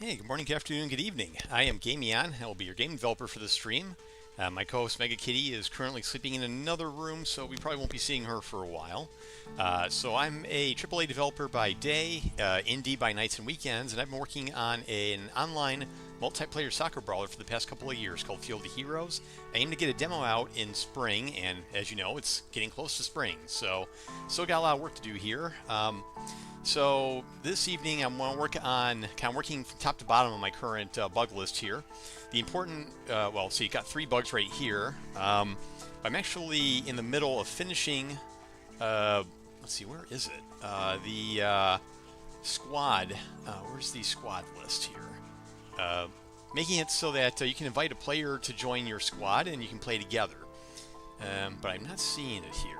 Hey, good morning, good afternoon, good evening. I am Gamion. I will be your game developer for this stream. My co-host Mega Kitty is currently sleeping in another room, so we probably won't be seeing her for a while. So I'm a AAA developer by day, indie by nights and weekends, and I've been working on an online multiplayer soccer brawler for the past couple of years called Field of Heroes. I aim to get a demo out in spring, and as you know, it's getting close to spring, so still got a lot of work to do here. So this evening I'm going to work on kind of working from top to bottom on my current bug list here. The important, so you got 3 bugs right here. I'm actually in the middle of finishing, let's see, where is it? The squad, where's the squad list here? Making it so that you can invite a player to join your squad and you can play together. But I'm not seeing it here.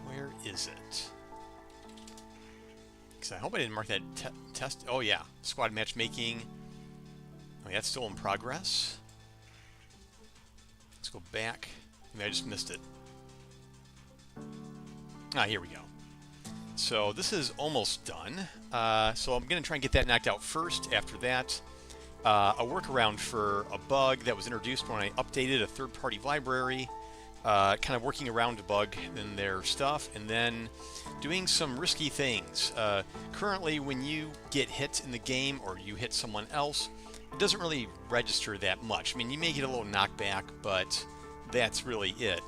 Where is it? I hope I didn't mark that test. Oh yeah, squad matchmaking. Oh, yeah, that's still in progress. Let's go back. Maybe I just missed it. Ah, here we go. So this is almost done. So I'm going to try and get that knocked out first. After that, a workaround for a bug that was introduced when I updated a third-party library. Kind of working around a bug in their stuff, and then doing some risky things. Currently, when you get hit in the game or you hit someone else, it doesn't really register that much. I mean, you may get a little knockback, but that's really it.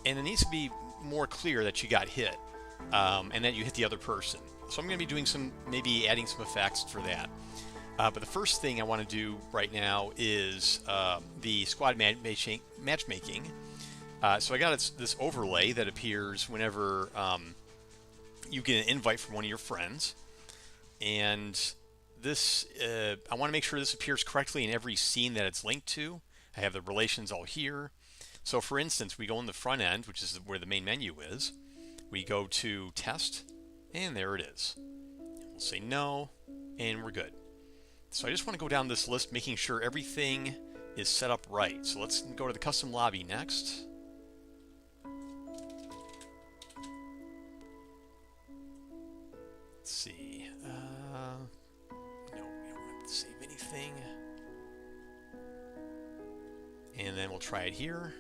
And it needs to be more clear that you got hit and that you hit the other person. So I'm going to be doing maybe adding some effects for that. But the first thing I want to do right now is the squad matchmaking. So I got this overlay that appears whenever you get an invite from one of your friends, and this I want to make sure this appears correctly in every scene that it's linked to. I have the relations all here. So for instance, we go in the front end, which is where the main menu is. We go to test, and there it is. We'll say no, and we're good. So I just want to go down this list, making sure everything is set up right. So let's go to the custom lobby next. Let's see. No, we don't want to save anything. And then we'll try it here.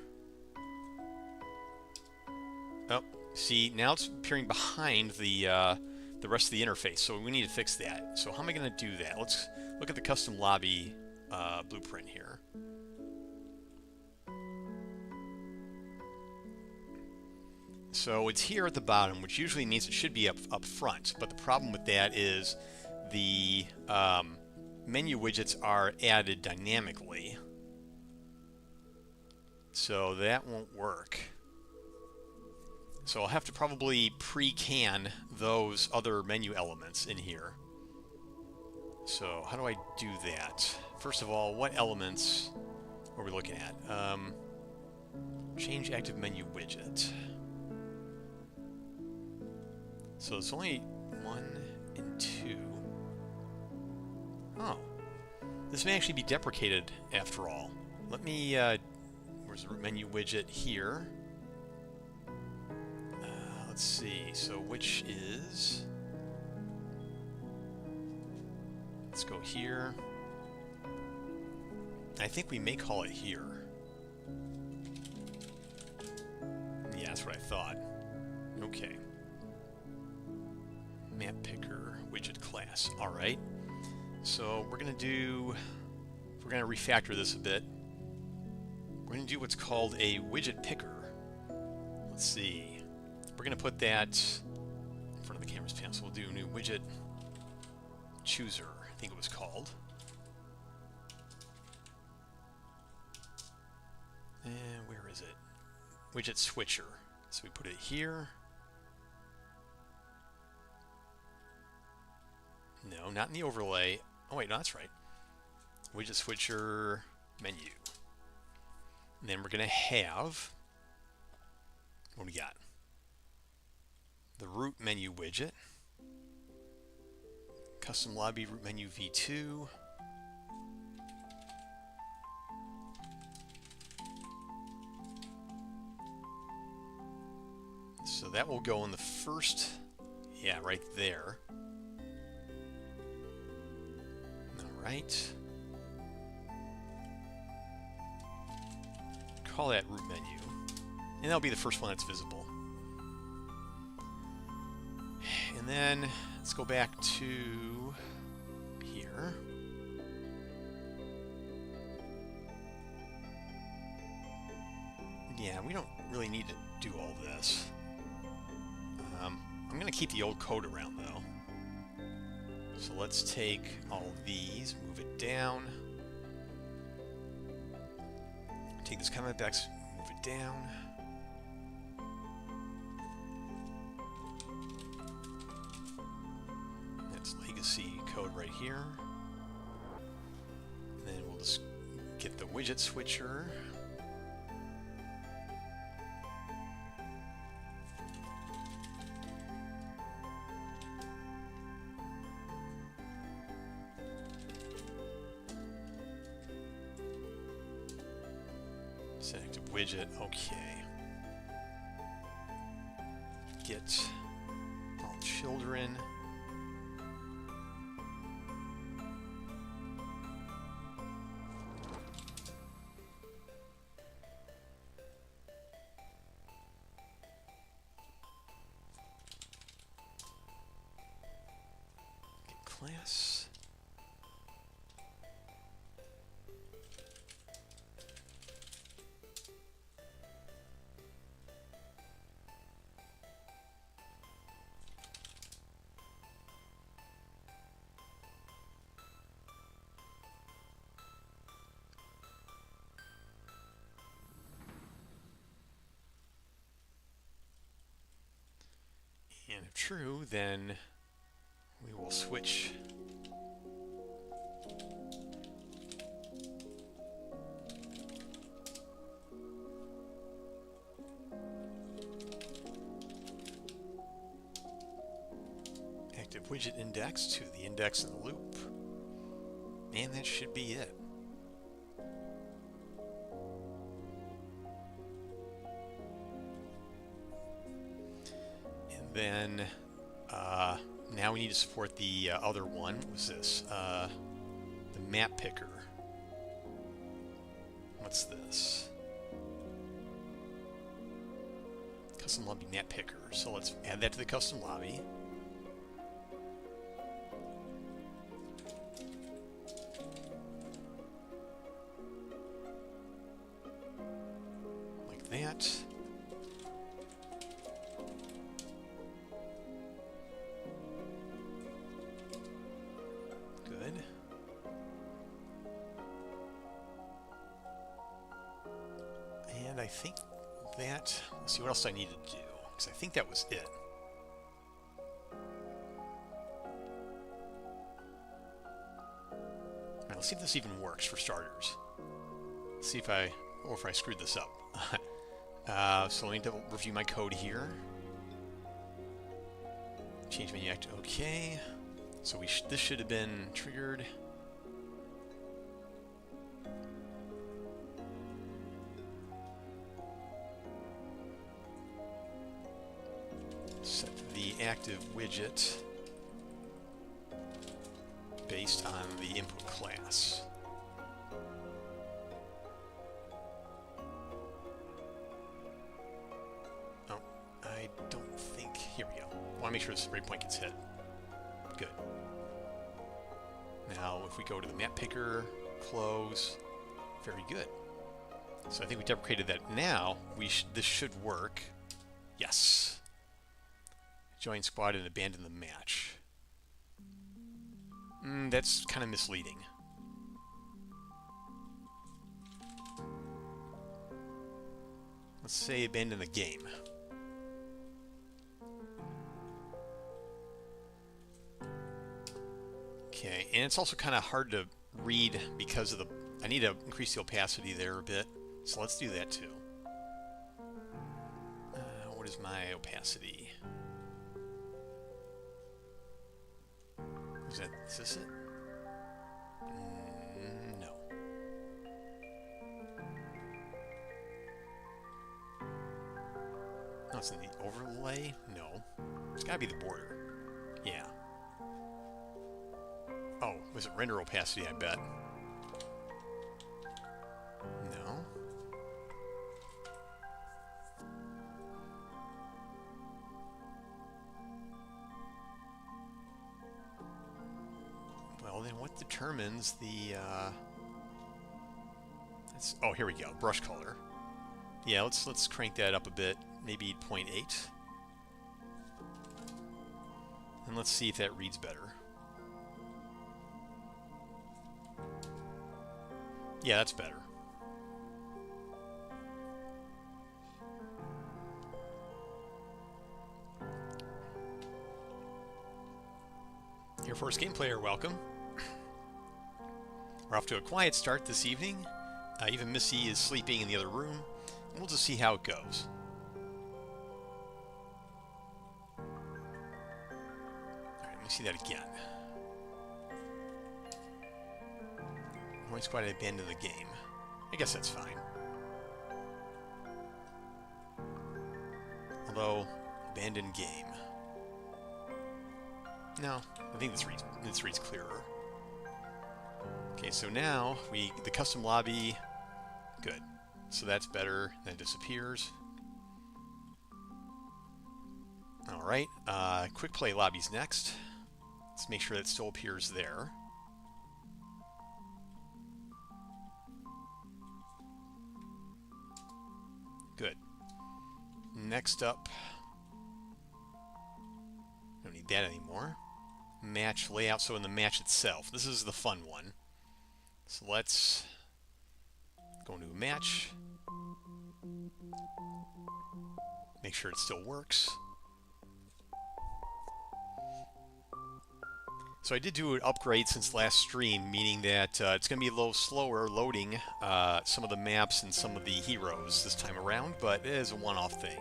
Oh, see, now it's appearing behind the rest of the interface, so we need to fix that. So how am I going to do that? Let's look at the custom lobby blueprint here. So it's here at the bottom, which usually means it should be up front, but the problem with that is the menu widgets are added dynamically. So that won't work. So I'll have to probably pre-can those other menu elements in here. So how do I do that? First of all, what elements are we looking at? Change active menu widget. So it's only 1 and 2. Oh. This may actually be deprecated after all. Let me, where's the menu widget here? Let's see, so which is... Let's go here. I think we may call it here. Yeah, that's what I thought. Okay. Map picker widget class. Alright. So we're going to refactor this a bit. We're going to do what's called a widget picker. Let's see. We're going to put that in front of the camera's panel. So we'll do a new widget chooser, I think it was called. And where is it? Widget switcher. So we put it here. No, not in the overlay. Oh wait, no, that's right. Widget switcher menu. And then we're going to have, what do we got? The root menu widget. Custom lobby root menu v2. So that will go in the first, yeah, right there. All right. call that root menu. And that'll be the first one that's visible. And then let's go back to here. Yeah, we don't really need to do all this. I'm going to keep the old code around though. So let's take all these, move it down. Take this comment box, move it down. That's legacy code right here. And then we'll just get the widget switcher. Set active widget, okay. Get all children. Get class. And if true, then we will switch active widget index to the index in the loop. And that should be it. Then now we need to support the other one. What was this? The map picker. What's this? Custom lobby map picker. So let's add that to the custom lobby. Like that. And I think that, let's see what else I need to do, because I think that was it. All right, let's see if this even works for starters. Let's see if I screwed this up. So let me double review my code here. Change menu active, okay. So this should have been triggered. Set the active widget based on the input class. Oh, I don't think, here we go. I want to make sure this breakpoint gets hit. Good. Now if we go to the map picker, close, very good. So I think we deprecated that. Now this should work. Yes. Join squad and abandon the match. That's kind of misleading. Let's say abandon the game. Okay, and it's also kind of hard to read because of I need to increase the opacity there a bit. So let's do that too. What is my opacity? Is this it? No. No, it's in the overlay? No. It's gotta be the border. Yeah. Oh, was it render opacity, I bet? No. And what determines the... oh, here we go. Brush color. Yeah, let's crank that up a bit. Maybe 0.8. And let's see if that reads better. Yeah, that's better. Your first game player, welcome. We're off to a quiet start this evening. Even Missy is sleeping in the other room. And we'll just see how it goes. Alright, let me see that again. One squad abandoned the game. I guess that's fine. Although, abandoned game. No, I think this reads clearer. Okay, so now the custom lobby, good. So that's better. Then it disappears. All right, quick play lobby's next. Let's make sure that still appears there. Good. Next up, don't need that anymore. Match layout, so in the match itself. This is the fun one. So let's go into a match. Make sure it still works. So I did do an upgrade since last stream, meaning that it's going to be a little slower loading some of the maps and some of the heroes this time around, but it is a one-off thing.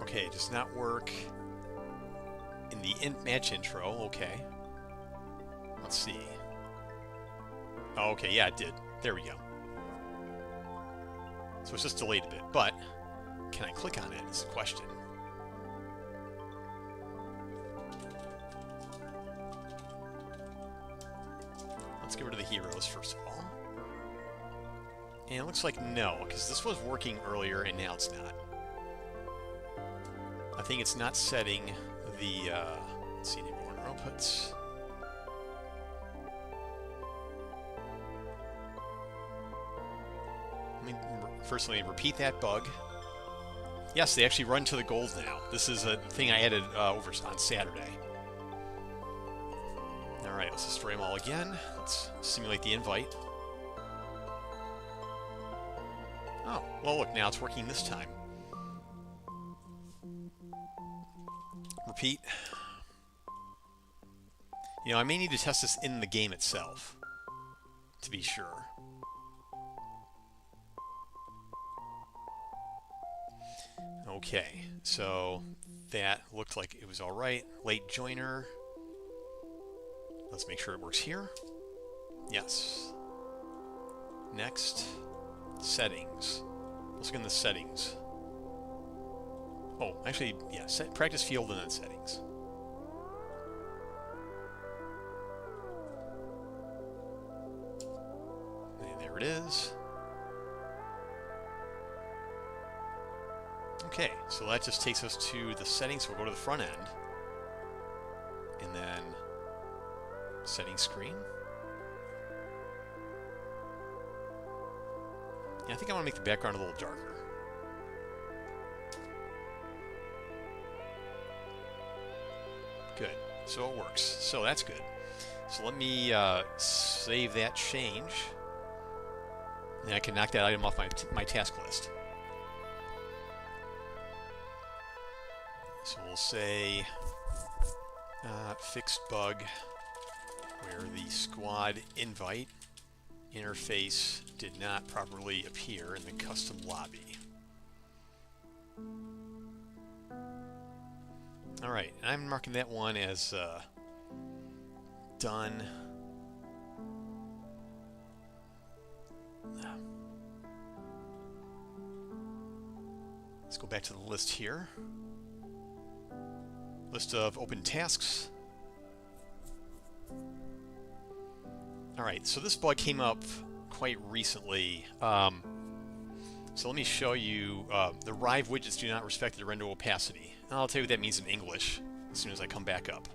Okay, it does not work in the match intro. Okay. Let's see. Oh, okay, yeah, it did. There we go. So it's just delayed a bit, but can I click on it is the question. Let's get rid of the heroes first of all. And it looks like no, because this was working earlier and now it's not. I think it's not setting the, let's see, enable order outputs. First, let me repeat that bug. Yes, they actually run to the gold now. This is a thing I added over on Saturday. Alright, let's destroy them all again. Let's simulate the invite. Oh, well look, now it's working this time. Repeat. You know, I may need to test this in the game itself, to be sure. Okay, so that looked like it was alright. Late joiner. Let's make sure it works here. Yes. Next, settings. Let's look in the settings. Oh, actually, yeah, practice field and then settings. And there it is. Okay, so that just takes us to the settings. So we'll go to the front end. And then settings screen. Yeah, I think I want to make the background a little darker. Good. So it works. So that's good. So let me save that change. And I can knock that item off my task list. So we'll say fixed bug where the squad invite interface did not properly appear in the custom lobby. All Alright, and I'm marking that one as done. Let's go back to the list here. List of open tasks. Alright, so this bug came up quite recently. So let me show you. The Rive widgets do not respect the render opacity. And I'll tell you what that means in English as soon as I come back up.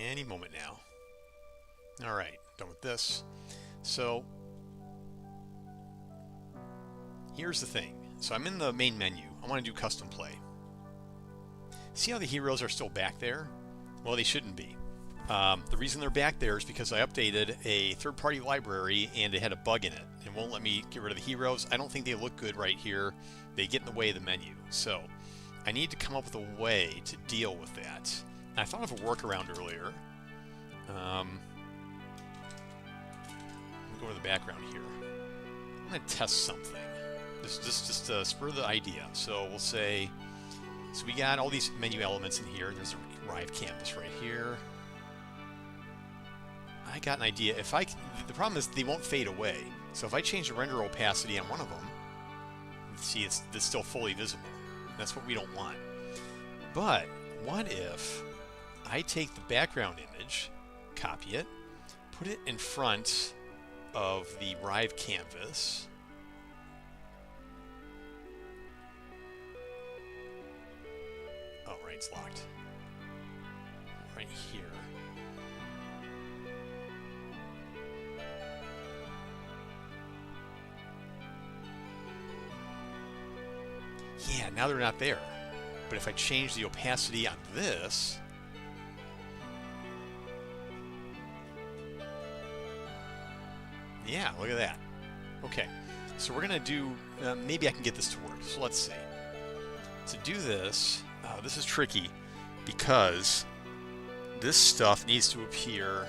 Any moment now. Alright, done with this. So, here's the thing. So I'm in the main menu. I want to do custom play. See how the heroes are still back there? Well, they shouldn't be. The reason they're back there is because I updated a third-party library and it had a bug in it. It won't let me get rid of the heroes. I don't think they look good right here. They get in the way of the menu. So, I need to come up with a way to deal with that. I thought of a workaround earlier. Let me go to the background here. I'm going to test something. Just spur the idea. So we'll say, so we got all these menu elements in here. There's a Rive canvas right here. I got an idea. The problem is they won't fade away. So if I change the render opacity on one of them, see it's still fully visible. That's what we don't want. But what if I take the background image, copy it, put it in front of the Rive canvas, oh right, it's locked, right here, yeah, now they're not there. But if I change the opacity on this, yeah, look at that. Okay, so we're gonna do, maybe I can get this to work. So let's see. To do this, this is tricky because this stuff needs to appear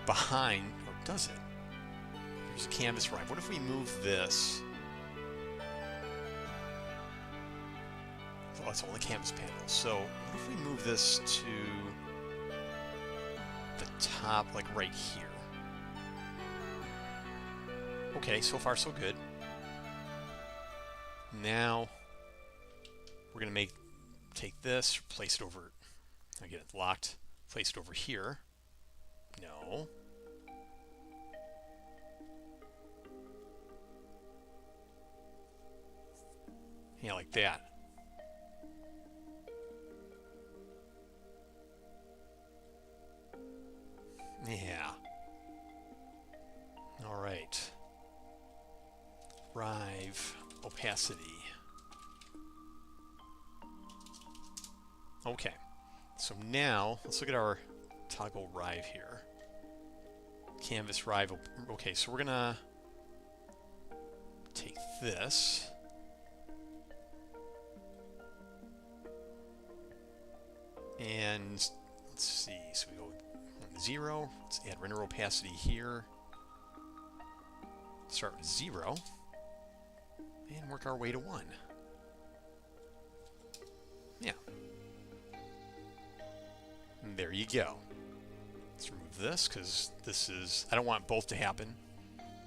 behind, or does it? There's a canvas Rive. What if we move this? Oh, it's all the canvas panels. So what if we move this to the top, like right here? Okay, so far so good. Now we're gonna take this, place it over. Again, it's locked. Place it over here. No. Yeah, like that. Yeah. All right. Rive opacity. Okay. So now let's look at our toggle Rive here. Canvas Rive. Okay, so we're gonna take this. And let's see. So we go 0. Let's add render opacity here. Start with 0. And work our way to 1. Yeah. And there you go. Let's remove this because this is, I don't want both to happen.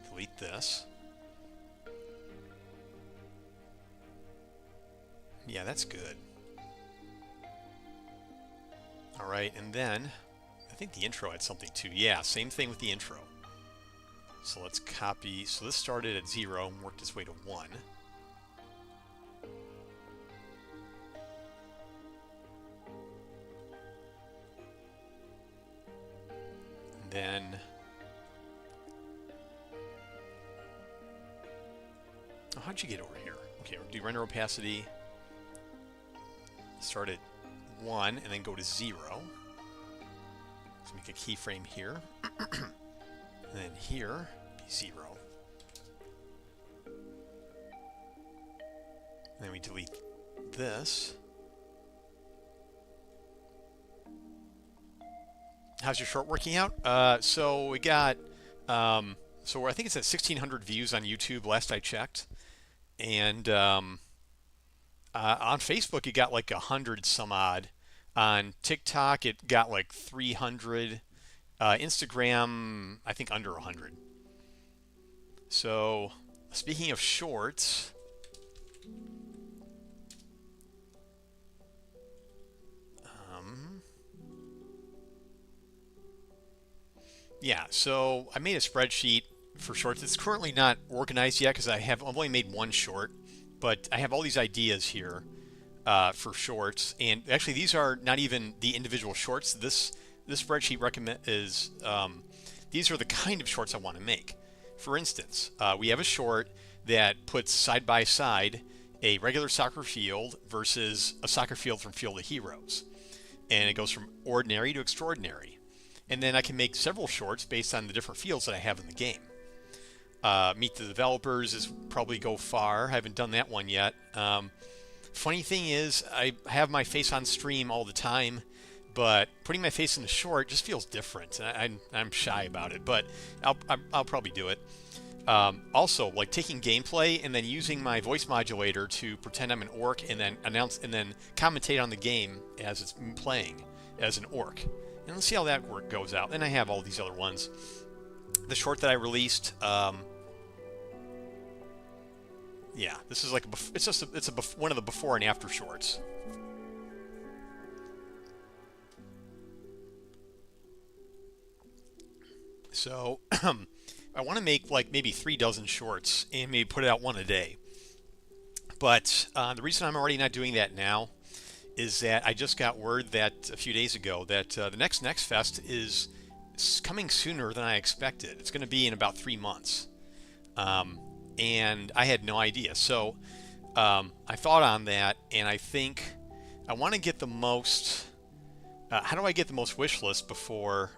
Delete this. Yeah, that's good. Alright, and then I think the intro had something too. Yeah, same thing with the intro. So let's copy. So this started at 0 and worked its way to 1. And then oh, how'd you get over here? Okay, we'll do render opacity. Start at 1 and then go to 0. Let's make a keyframe here. And then here, be 0. And then we delete this. How's your short working out? So we got, so I think it's at 1,600 views on YouTube last I checked. And on Facebook, it got like 100 some odd. On TikTok, it got like 300. Instagram, I think under 100. So, speaking of shorts, yeah, so I made a spreadsheet for shorts. It's currently not organized yet because I've only made one short, but I have all these ideas here for shorts. And actually, these are not even the individual shorts. This spreadsheet these are the kind of shorts I want to make. For instance, we have a short that puts side by side a regular soccer field versus a soccer field from Field of Heroes. And it goes from ordinary to extraordinary. And then I can make several shorts based on the different fields that I have in the game. Meet the Developers is probably go far. I haven't done that one yet. Funny thing is, I have my face on stream all the time, but putting my face in the short just feels different. I'm shy about it, but I'll probably do it. Also, like taking gameplay and then using my voice modulator to pretend I'm an orc and then commentate on the game as it's playing as an orc. And let's see how that work goes out. And I have all these other ones. The short that I released, yeah, this is like one of the before and after shorts. So I want to make like maybe 3 dozen shorts and maybe put it out one a day. But the reason I'm already not doing that now is that I just got word that a few days ago that the next Fest is coming sooner than I expected. It's going to be in about 3 months. And I had no idea. So I thought on that, and I think I want to get the most... how do I get the most wish list before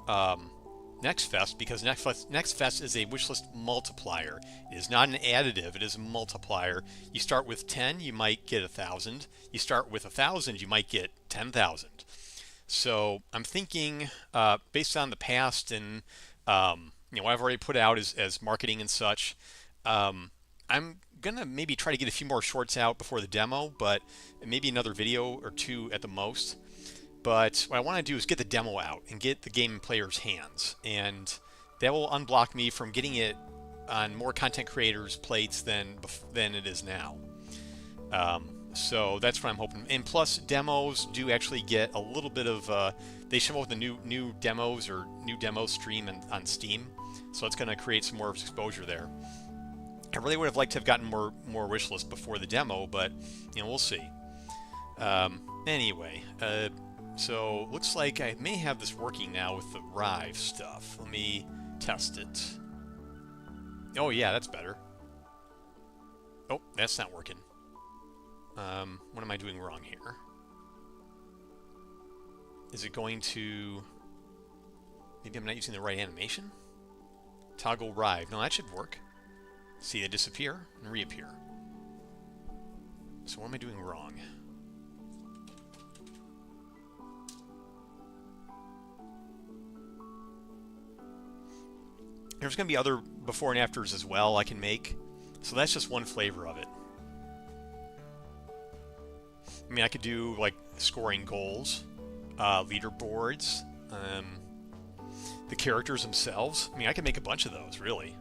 Next Fest? Because Next Fest is a wish list multiplier. It is not an additive. It is a multiplier. You start with 10, you might get 1,000. You start with 1,000, you might get 10,000. So I'm thinking, based on the past and what I've already put out as marketing and such, I'm gonna maybe try to get a few more shorts out before the demo, but maybe another video or 2 at the most. But what I want to do is get the demo out and get the game in players' hands, and that will unblock me from getting it on more content creators' plates than it is now. So that's what I'm hoping. And plus, demos do actually get a little bit of. They show up with the new demos or new demo stream on Steam, so it's going to create some more exposure there. I really would have liked to have gotten more wish lists before the demo, but we'll see. Anyway. So, looks like I may have this working now with the Rive stuff. Let me test it. Oh yeah, that's better. Oh, that's not working. What am I doing wrong here? Is it going to... Maybe I'm not using the right animation? Toggle Rive. No, that should work. See, they disappear and reappear. So what am I doing wrong? There's going to be other before and afters as well I can make. So that's just one flavor of it. I mean, I could do like scoring goals, leaderboards, the characters themselves. I mean, I could make a bunch of those, really.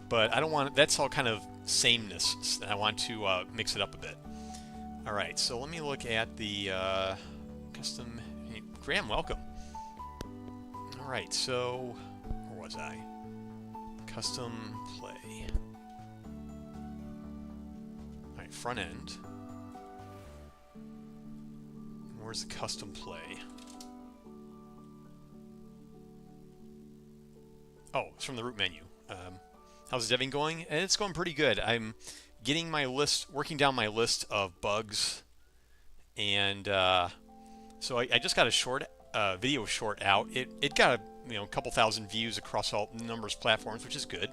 But I don't want... That's all kind of sameness. I want to mix it up a bit. Alright, so let me look at the custom... Graham, welcome. Alright, so... Where was I? Custom play. Alright, front end. Where's the custom play? Oh, it's from the root menu. How's deving going? It's going pretty good. I'm getting my list, working down my list of bugs, and so I just got a short video short out, it got a couple thousand views across all numerous platforms, which is good.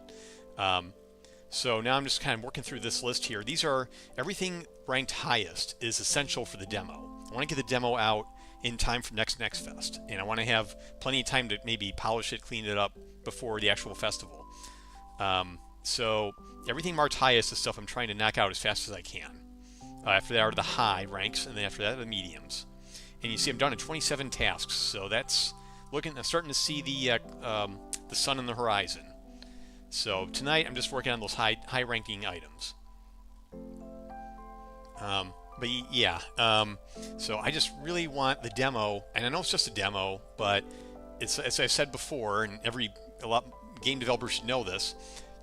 So now I'm just kind of working through this list here. These are everything ranked highest is essential for the demo. I want to get the demo out in time for next Fest, and I want to have plenty of time to maybe polish it, clean it up before the actual festival. So everything marked highest is stuff I'm trying to knock out as fast as I can. After that are the high ranks, and then after that are the mediums. And you see I'm done at 27 tasks, so that's I'm starting to see the sun on the horizon. So tonight I'm just working on those high ranking items. But yeah, so I just really want the demo, and I know it's just a demo, but it's, as I said before, and game developers should know this,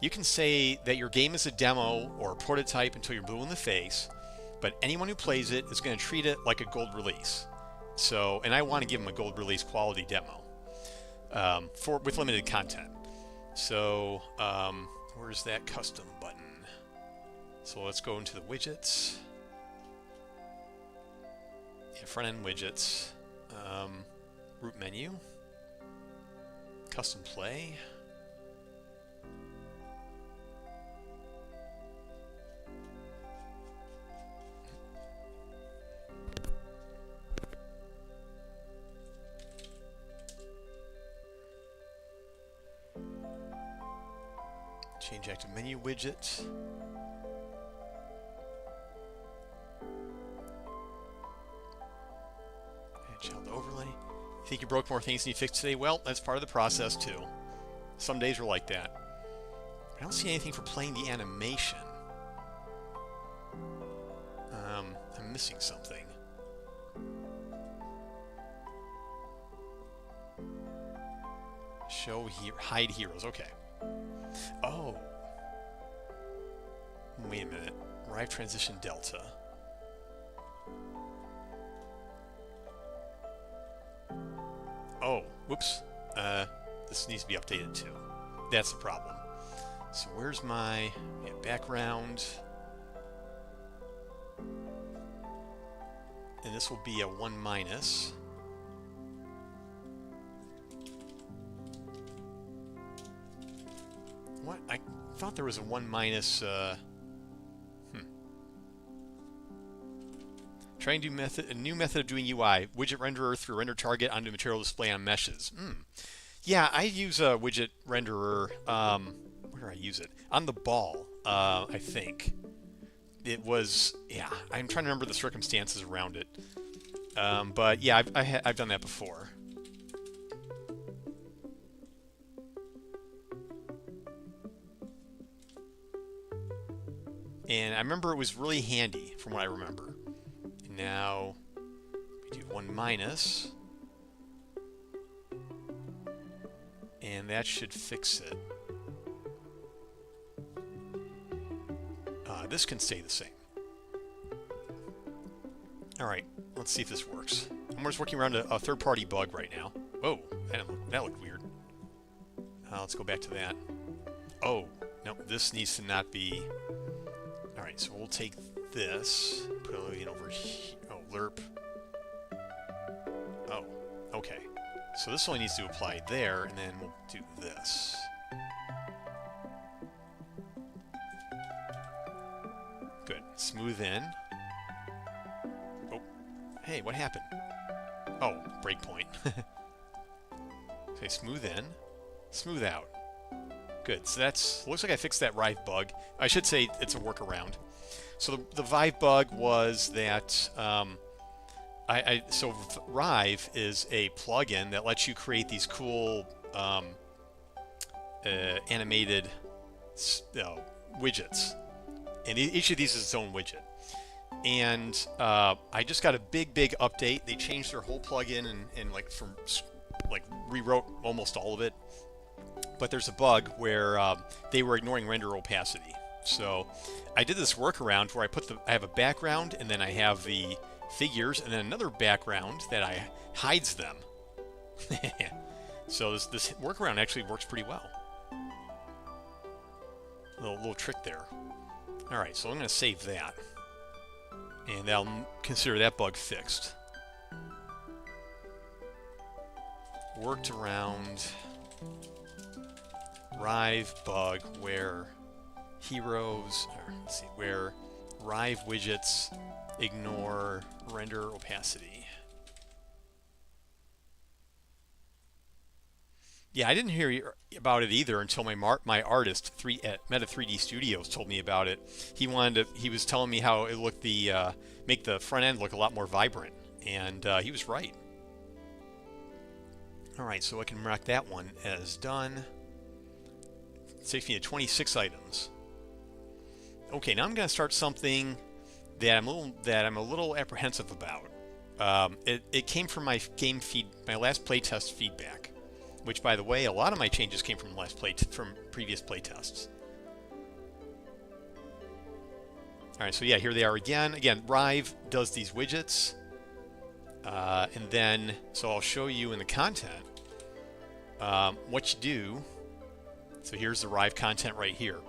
you can say that your game is a demo or a prototype until you're blue in the face, but anyone who plays it is going to treat it like a gold release. So, and I want to give them a gold release quality demo with limited content. So, where's that custom button? So let's go into the widgets. Yeah, front end widgets. Root menu. Custom play. Change active menu widget. And child overlay. You think you broke more things than you fixed today? Well, that's part of the process too. Some days are like that. I don't see anything for playing the animation. I'm missing something. Hide heroes. Okay. Oh. Wait a minute. Arrive transition delta. Oh, whoops. This needs to be updated too. That's the problem. So where's my background? And this will be a 1-. What? I thought there was a 1-. Trying to do a new method of doing UI. Widget renderer through render target onto material display on meshes. Yeah, I use a widget renderer. Where do I use it? On the ball, I think. It was, yeah, I'm trying to remember the circumstances around it. But yeah, I've done that before. And I remember it was really handy from what I remember. And now we do 1-. And that should fix it. This can stay the same. Alright, let's see if this works. I'm just working around a third-party bug right now. Whoa, that looked weird. Let's go back to that. Oh, no, this needs to not be... Alright, so we'll take this, put it over here. Oh, lerp. Oh, okay. So this only needs to apply there, and then we'll do this. Good. Smooth in. Oh, hey, what happened? Oh, breakpoint. Okay, smooth in, smooth out. Good. So looks like I fixed that Rive bug. I should say it's a workaround. So the Vive bug was that so Rive is a plugin that lets you create these cool animated widgets, and each of these is its own widget. And I just got a big update. They changed their whole plugin and rewrote almost all of it. But there's a bug where they were ignoring render opacity. So I did this workaround where I have a background, and then I have the figures, and then another background that hides them. So this workaround actually works pretty well. Little trick there. All right, so I'm going to save that, and I'll consider that bug fixed. worked around Rive bug where heroes, or let's see, where Rive widgets ignore render opacity. Yeah, I didn't hear about it either until my artist at Meta 3D Studios told me about it. He was telling me how it looked make the front end look a lot more vibrant, and he was right. All right, so I can mark that one as done. It takes me to 26 items. Okay, now I'm going to start something that I'm a little apprehensive about. It came from my last playtest feedback, which, by the way, a lot of my changes came from previous playtests. All right, so yeah, here they are again. Again, Rive does these widgets, and then so I'll show you in the content what you do. So here's the Rive content right here.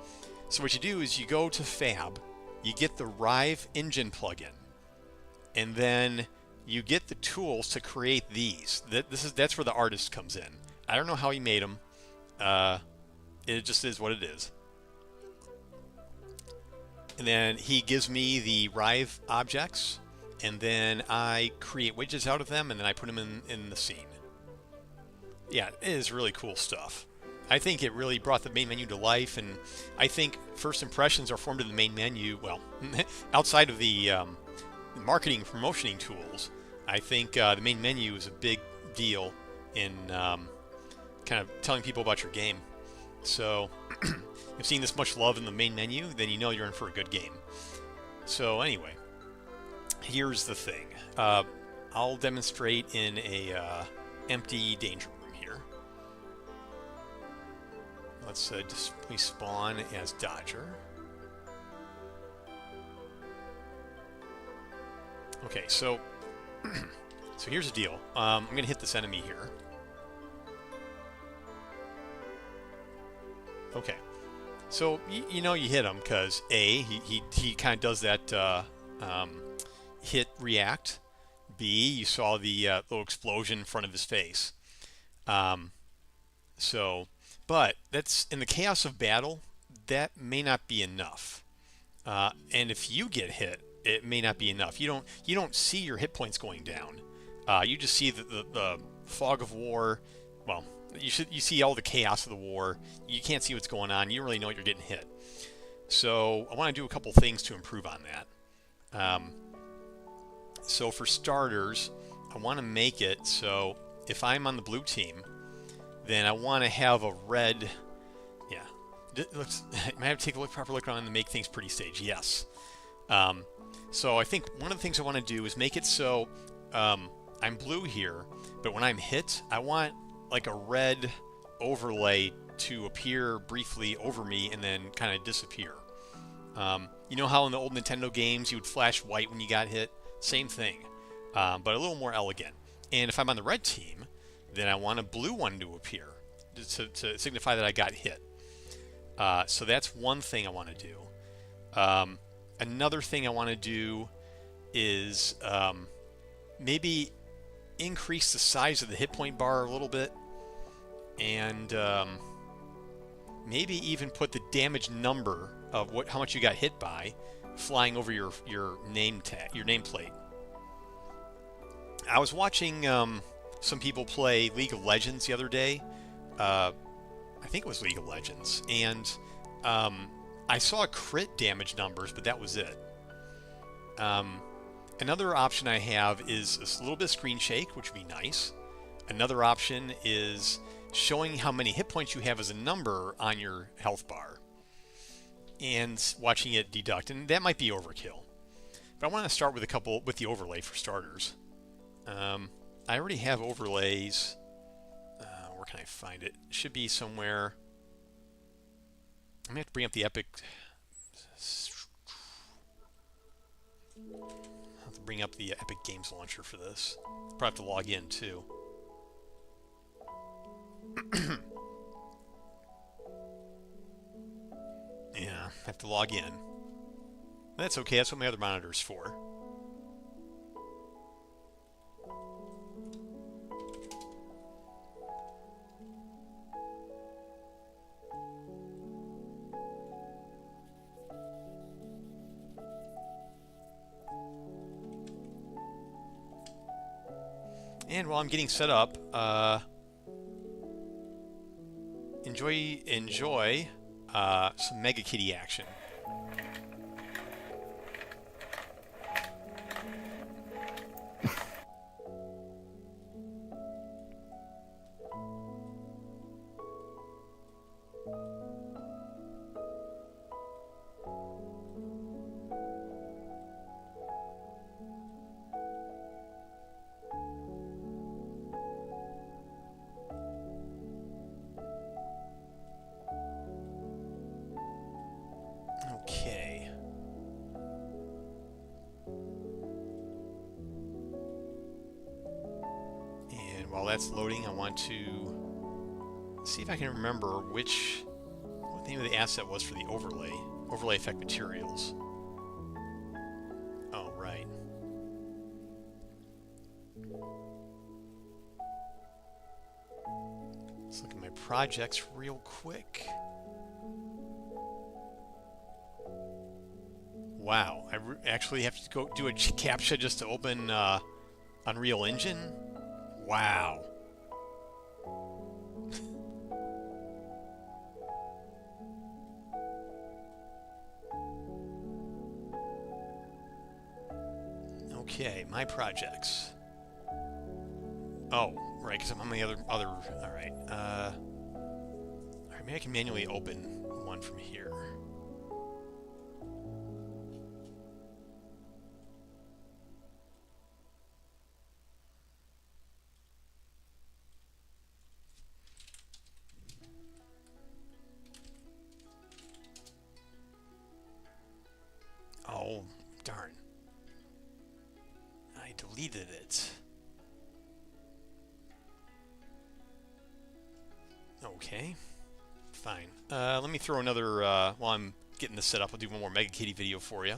So what you do is you go to Fab, you get the Rive engine plugin, and then you get the tools to create these. That's where the artist comes in. I don't know how he made them. It just is what it is. And then he gives me the Rive objects, and then I create widgets out of them, and then I put them in the scene. Yeah, it is really cool stuff. I think it really brought the main menu to life, and I think first impressions are formed in the main menu. Well, outside of the marketing and promotioning tools, I think the main menu is a big deal in kind of telling people about your game. So if seeing this much love in the main menu, then you know you're in for a good game. So anyway, here's the thing. I'll demonstrate in a empty danger room here. Let's please spawn as Dodger. Okay, so so here's the deal. I'm gonna hit this enemy here. Okay, so you know you hit him because he kind of does that hit react. B, you saw the little explosion in front of his face. But that's in the chaos of battle. That may not be enough. And if you get hit, it may not be enough. You don't see your hit points going down. You just see the fog of war. Well, you see all the chaos of the war. You can't see what's going on. You don't really know you're getting hit. So I want to do a couple things to improve on that. So for starters, I want to make it so if I'm on the blue team, then I want to have a red. Yeah, I might have to take a proper look around and make things pretty stage. Yes. So I think one of the things I want to do is make it so I'm blue here, but when I'm hit, I want like a red overlay to appear briefly over me and then kind of disappear. You know how in the old Nintendo games you would flash white when you got hit? Same thing, but a little more elegant. And if I'm on the red team, then I want a blue one to appear to signify that I got hit. So that's one thing I want to do. Another thing I want to do is maybe increase the size of the hit point bar a little bit, and maybe even put the damage number of how much you got hit by flying over your nameplate. I was watching some people play League of Legends the other day. I think it was League of Legends, and I saw crit damage numbers, but that was it. Another option I have is a little bit of screen shake, which would be nice. Another option is showing how many hit points you have as a number on your health bar and watching it deduct, and that might be overkill. But I want to start with with the overlay for starters. I already have overlays. Where can I find it? It should be somewhere. I'm gonna have to bring up the Epic. I'll have to bring up the Epic Games Launcher for this. Probably have to log in too. Yeah, I have to log in. That's okay. That's what my other monitor's for. And while I'm getting set up, enjoy some Mega Kitty action. Okay. And while that's loading, I want to see if I can remember what the name of the asset was for the overlay. Overlay effect materials. Oh, right. Let's look at my projects real quick. Wow, I actually have to go do a CAPTCHA just to open Unreal Engine? Wow. Okay, my projects. Oh, right, because I'm on the other. All right. All right, maybe I can manually open one from here. Oh, darn. I deleted it. Okay, fine. Let me throw another, while I'm getting this set up, I'll do one more Mega Kitty video for you.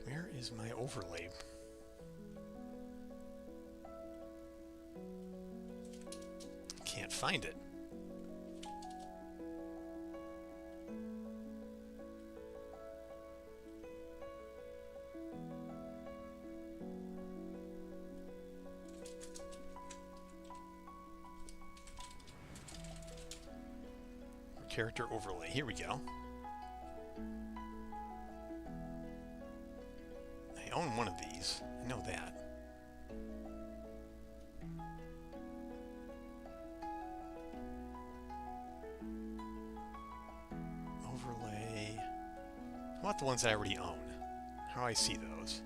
Where is my overlay? Can't find it. Character overlay. Here we go. I own one of these. I know that. Overlay. I want the ones I already own. How do I see those?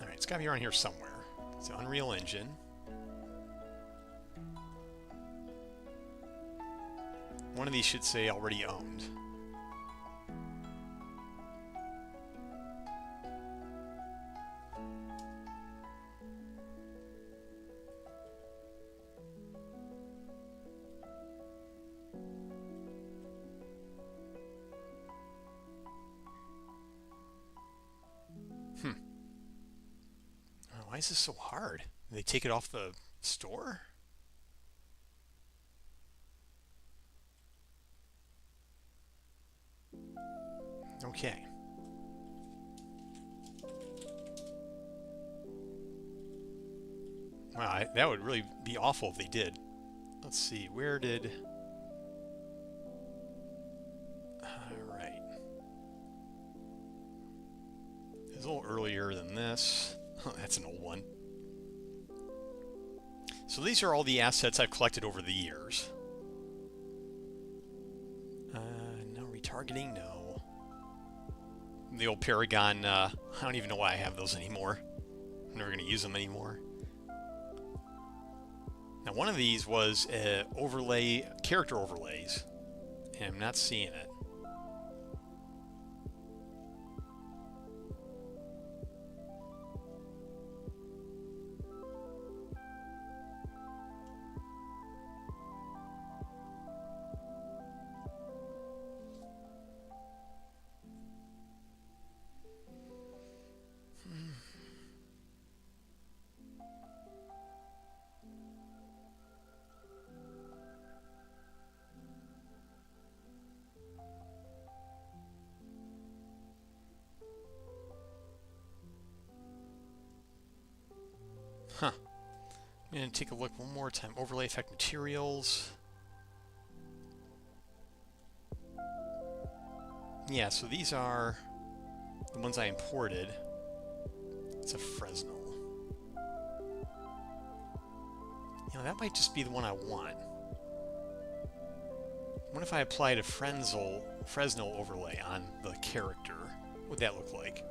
Alright, it's got to be around here somewhere. So Unreal Engine. One of these should say already owned. Why is this so hard? Did they take it off the store? Okay. Wow, that would really be awful if they did. Let's see, where did... Alright. It was a little earlier than this. That's an old one. So these are all the assets I've collected over the years. No retargeting, no. The old Paragon, I don't even know why I have those anymore. I'm never going to use them anymore. Now one of these was overlay, character overlays, and I'm not seeing it. Huh. I'm going to take a look one more time. Overlay effect materials. Yeah, so these are the ones I imported. It's a Fresnel. You know, that might just be the one I want. What if I applied a Fresnel overlay on the character? What would that look like?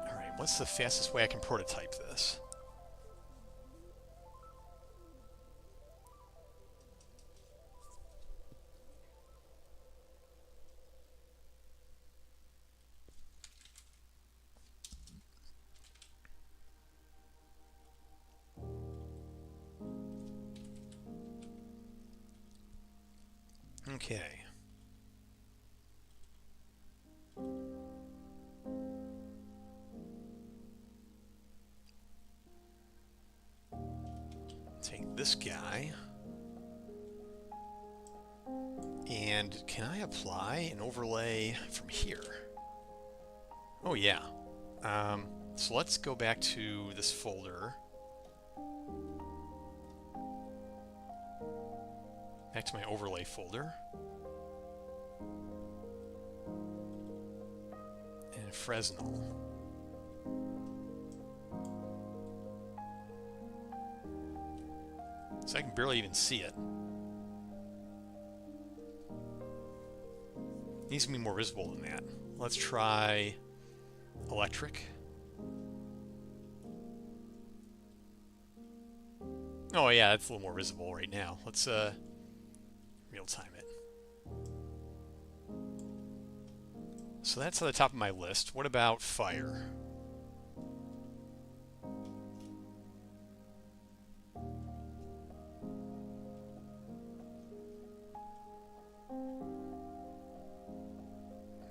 Alright, what's the fastest way I can prototype this? Okay. Take this guy. And can I apply an overlay from here? Oh yeah. So let's go back to this folder. Back to my overlay folder. And Fresnel. So I can barely even see it. Needs to be more visible than that. Let's try electric. Oh yeah, that's a little more visible right now. Let's real time it. So that's at the top of my list. What about fire?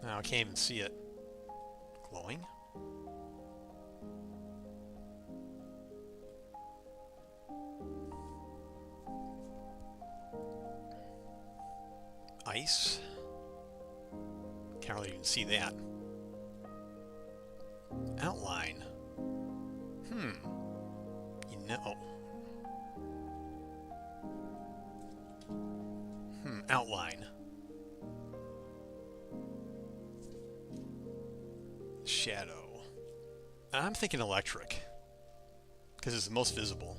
Now I can't even see it. Glowing? Ice? Can't really even see that. Outline. You know. Outline. Shadow. I'm thinking electric, because it's the most visible.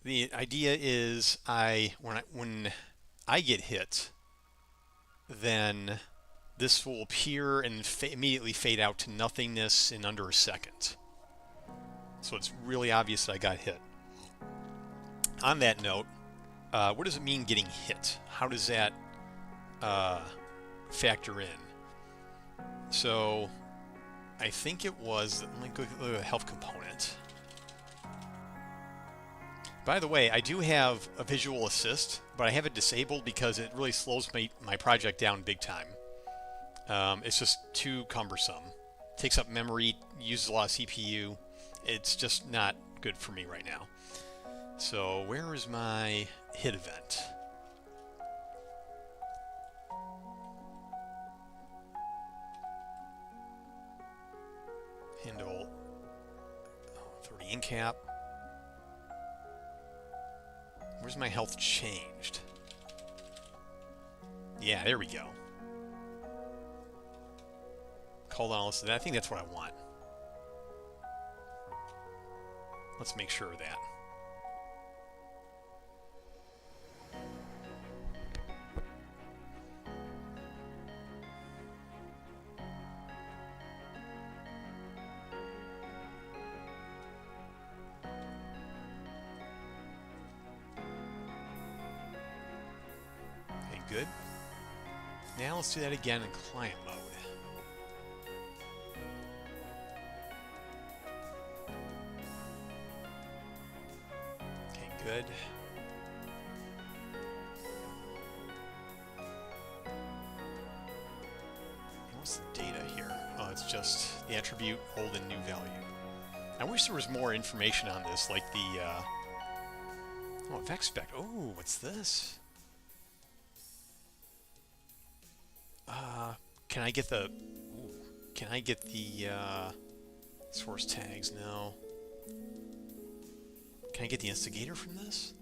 The idea is when I get hit, then this will appear and immediately fade out to nothingness in under a second. So it's really obvious that I got hit. On that note, what does it mean getting hit? How does that factor in? So I think it was, let me go look at the health component. By the way, I do have a visual assist, but I have it disabled because it really slows my project down big time. It's just too cumbersome. Takes up memory, uses a lot of CPU. It's just not good for me right now. So where is my hit event? Handle 30 in cap. Where's my health changed? Yeah, there we go. Hold on, listen. I think that's what I want. Let's make sure of that. Okay, good. Now let's do that again in client mode. Good. What's the data here? Oh, it's just the attribute old and new value. I wish there was more information on this, like the Oh, effect spec. Oh, what's this? Can I get the... Ooh, can I get the source tags? No. Can I get the instigator from this?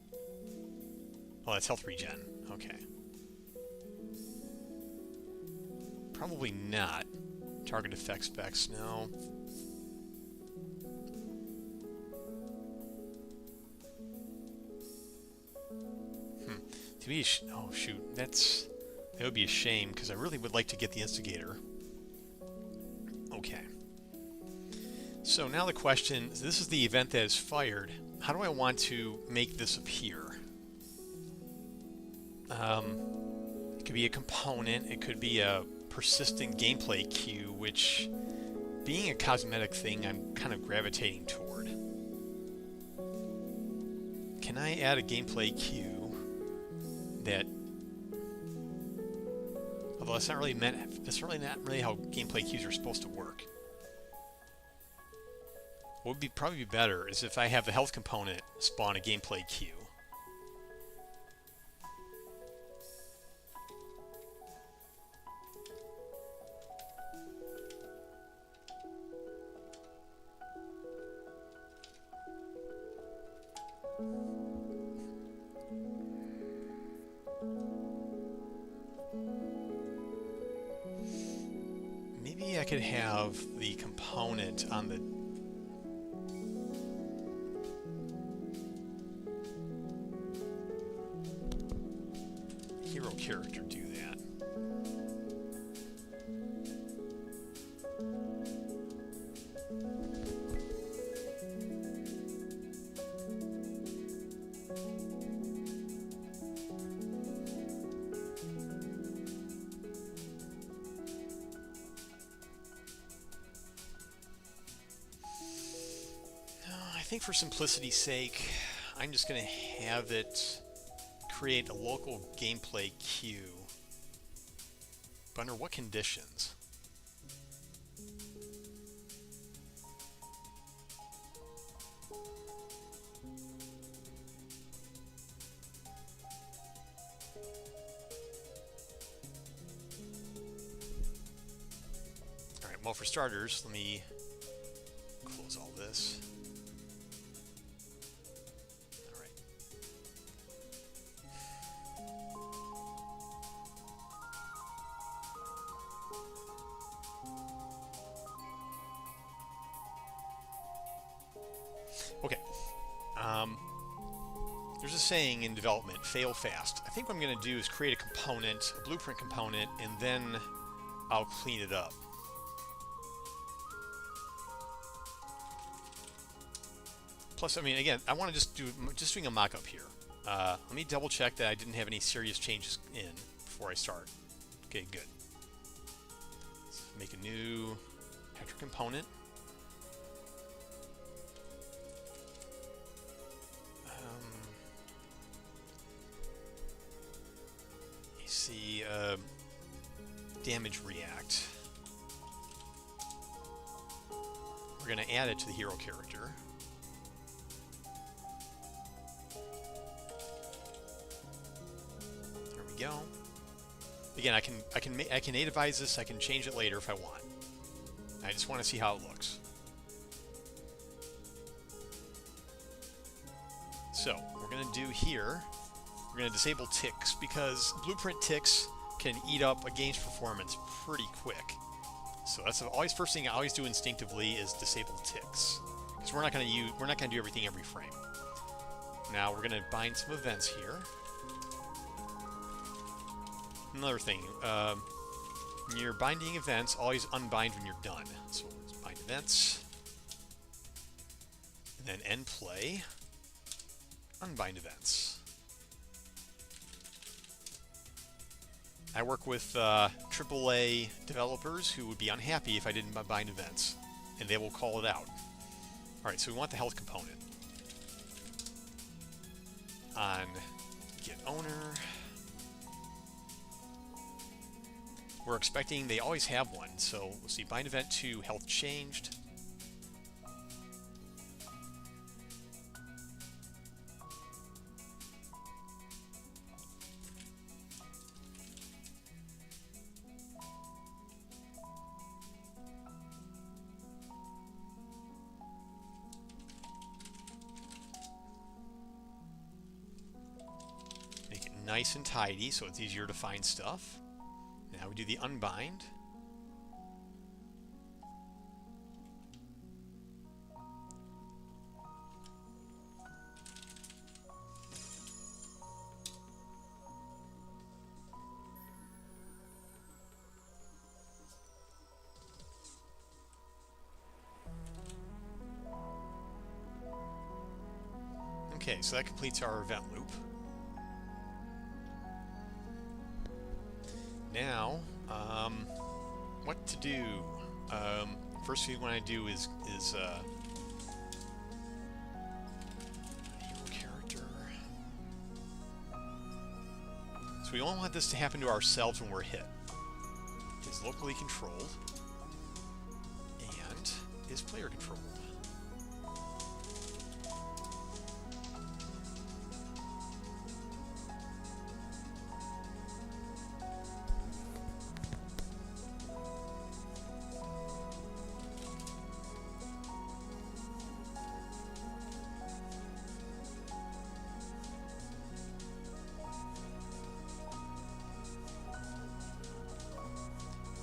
Oh, that's health regen. Okay. Probably not. Target effect specs, no. To be oh shoot, that would be a shame because I really would like to get the instigator. Okay. So now the question, this is the event that is fired. How do I want to make this appear? It could be a component, it could be a persistent gameplay cue, which, being a cosmetic thing, I'm kind of gravitating toward. Can I add a gameplay cue that, although that's not really not really how gameplay cues are supposed to work. What would probably be better is if I have the health component spawn a gameplay cue. Maybe I could have the component on the hero character do that. I think for simplicity's sake, I'm just going to have it create a local gameplay queue. But under what conditions? Alright, well, for starters, let me close all this. Okay. There's a saying in development, fail fast. I think what I'm going to do is create a component, a blueprint component, and then I'll clean it up. Plus, I mean, again, I want to just doing a mock-up here. Let me double check that I didn't have any serious changes in before I start. Okay, good. Let's make a new Hector component. See, damage react. We're going to add it to the hero character. There we go. Again, I can nativize this. I can change it later if I want. I just want to see how it looks. So we're going to do here. We're going to disable ticks because blueprint ticks can eat up a game's performance pretty quick. So that's always first thing I always do instinctively is disable ticks because we're not going to do everything every frame. Now we're going to bind some events here. Another thing, when you're binding events, always unbind when you're done. So let's bind events, and then end play, unbind events. I work with AAA developers who would be unhappy if I didn't bind events, and they will call it out. Alright, so we want the health component. On get owner, we're expecting they always have one, so we'll see bind event to health changed. nice and tidy, so it's easier to find stuff. Now we do the unbind. Okay, so that completes our event loop. Now, what to do? First thing we want to do is hero character. So we only want this to happen to ourselves when we're hit. Is locally controlled and is player controlled.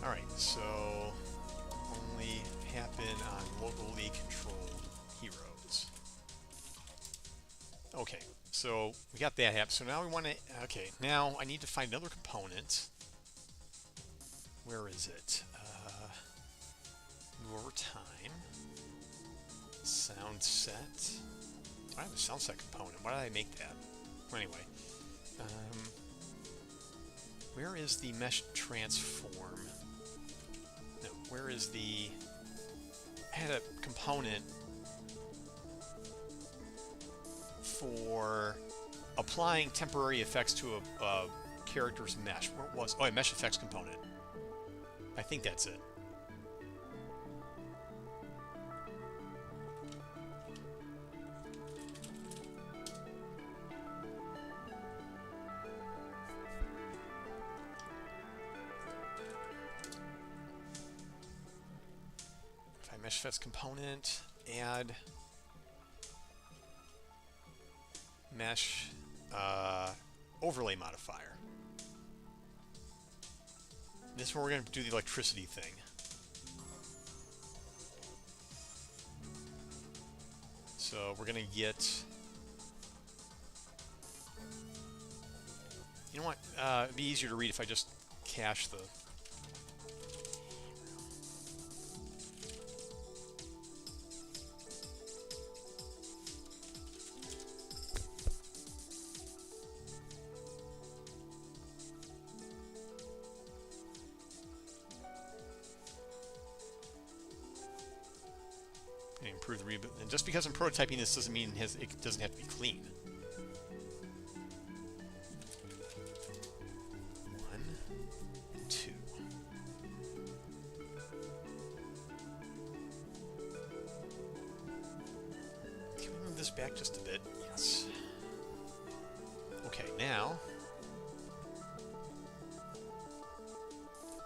Alright, so only happen on locally controlled heroes. Okay, so we got that happen. So now we want to, okay, now I need to find another component. Where is it? Move over time. Sound set. I have a sound set component. Why did I make that? Well, anyway. Where is the mesh transform? No, where is the... I had a component for applying temporary effects to a character's mesh. Where it was? Oh, a mesh effects component. I think that's it. Mesh effects component, add mesh overlay modifier. This is where we're going to do the electricity thing. So we're going to get, you know what, it'd be easier to read if I just cache the improve the rebuild. And just because I'm prototyping this doesn't mean it doesn't have to be clean. 1, 2. Can we move this back just a bit? Yes. Okay, now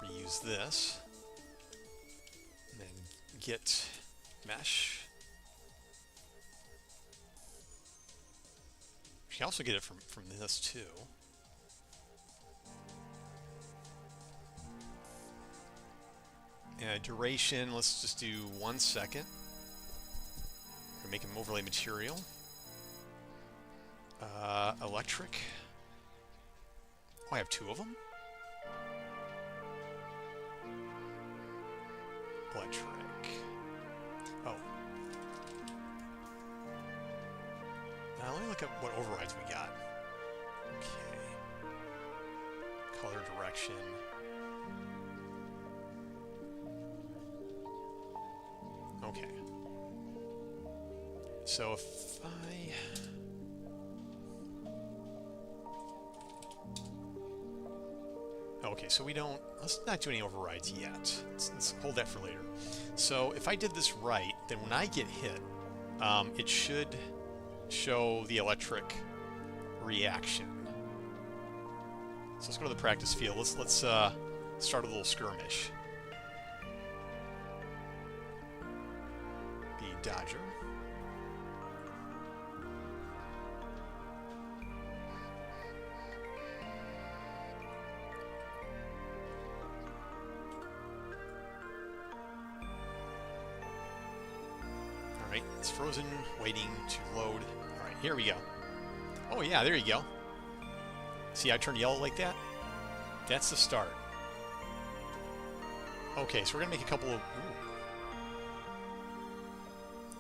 reuse this. And then get mesh. You can also get it from this too. Duration, let's just do 1 second. We're make them overlay material. Electric. Oh, I have 2 of them. Electric. Oh. Now let me look at what overrides we got. Okay. Color direction. Okay. So if I... Okay, so we don't... Let's not do any overrides yet. Let's hold that for later. So if I did this right, then when I get hit, it should show the electric reaction. So let's go to the practice field. Let's start a little skirmish. Be Dodger. It's frozen, waiting to load. All right, here we go. Oh yeah, there you go. See, I turned yellow like that? That's the start. Okay, so we're gonna make a couple of...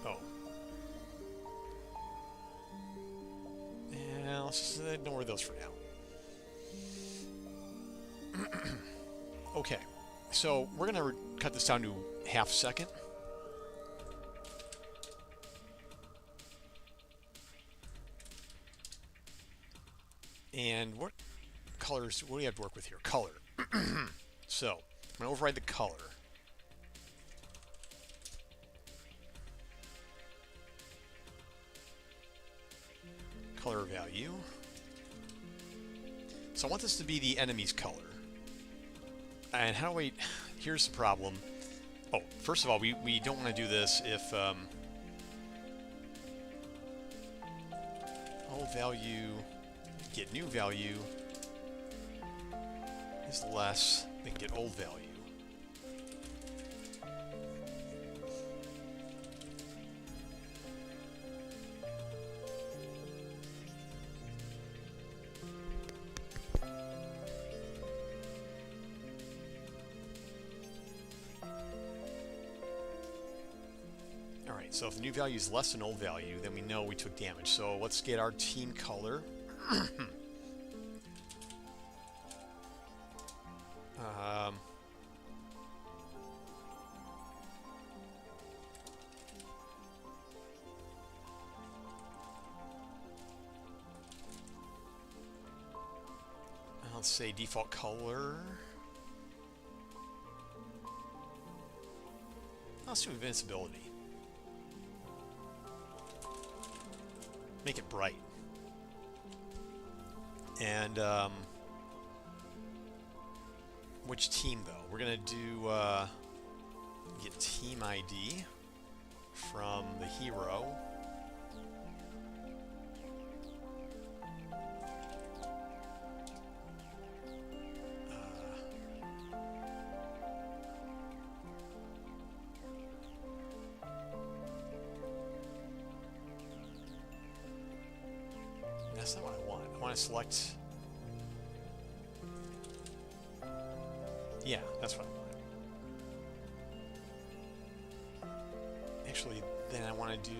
Ooh. Oh. Yeah, let's just ignore those for now. Okay, so we're gonna cut this down to half a second. And what colors, what do we have to work with here? Color. So, I'm going to override the color. Color value. So I want this to be the enemy's color. And how do we, here's the problem. Oh, first of all, we don't want to do this if old value, get new value is less than get old value. Alright, so if the new value is less than old value, then we know we took damage. So let's get our team color. Let's say default color. Let's do invincibility. Make it bright. And which team though? We're gonna do get team ID from the hero. That's not what I want. I want to select... Yeah, that's what I want. Actually, then I want to do...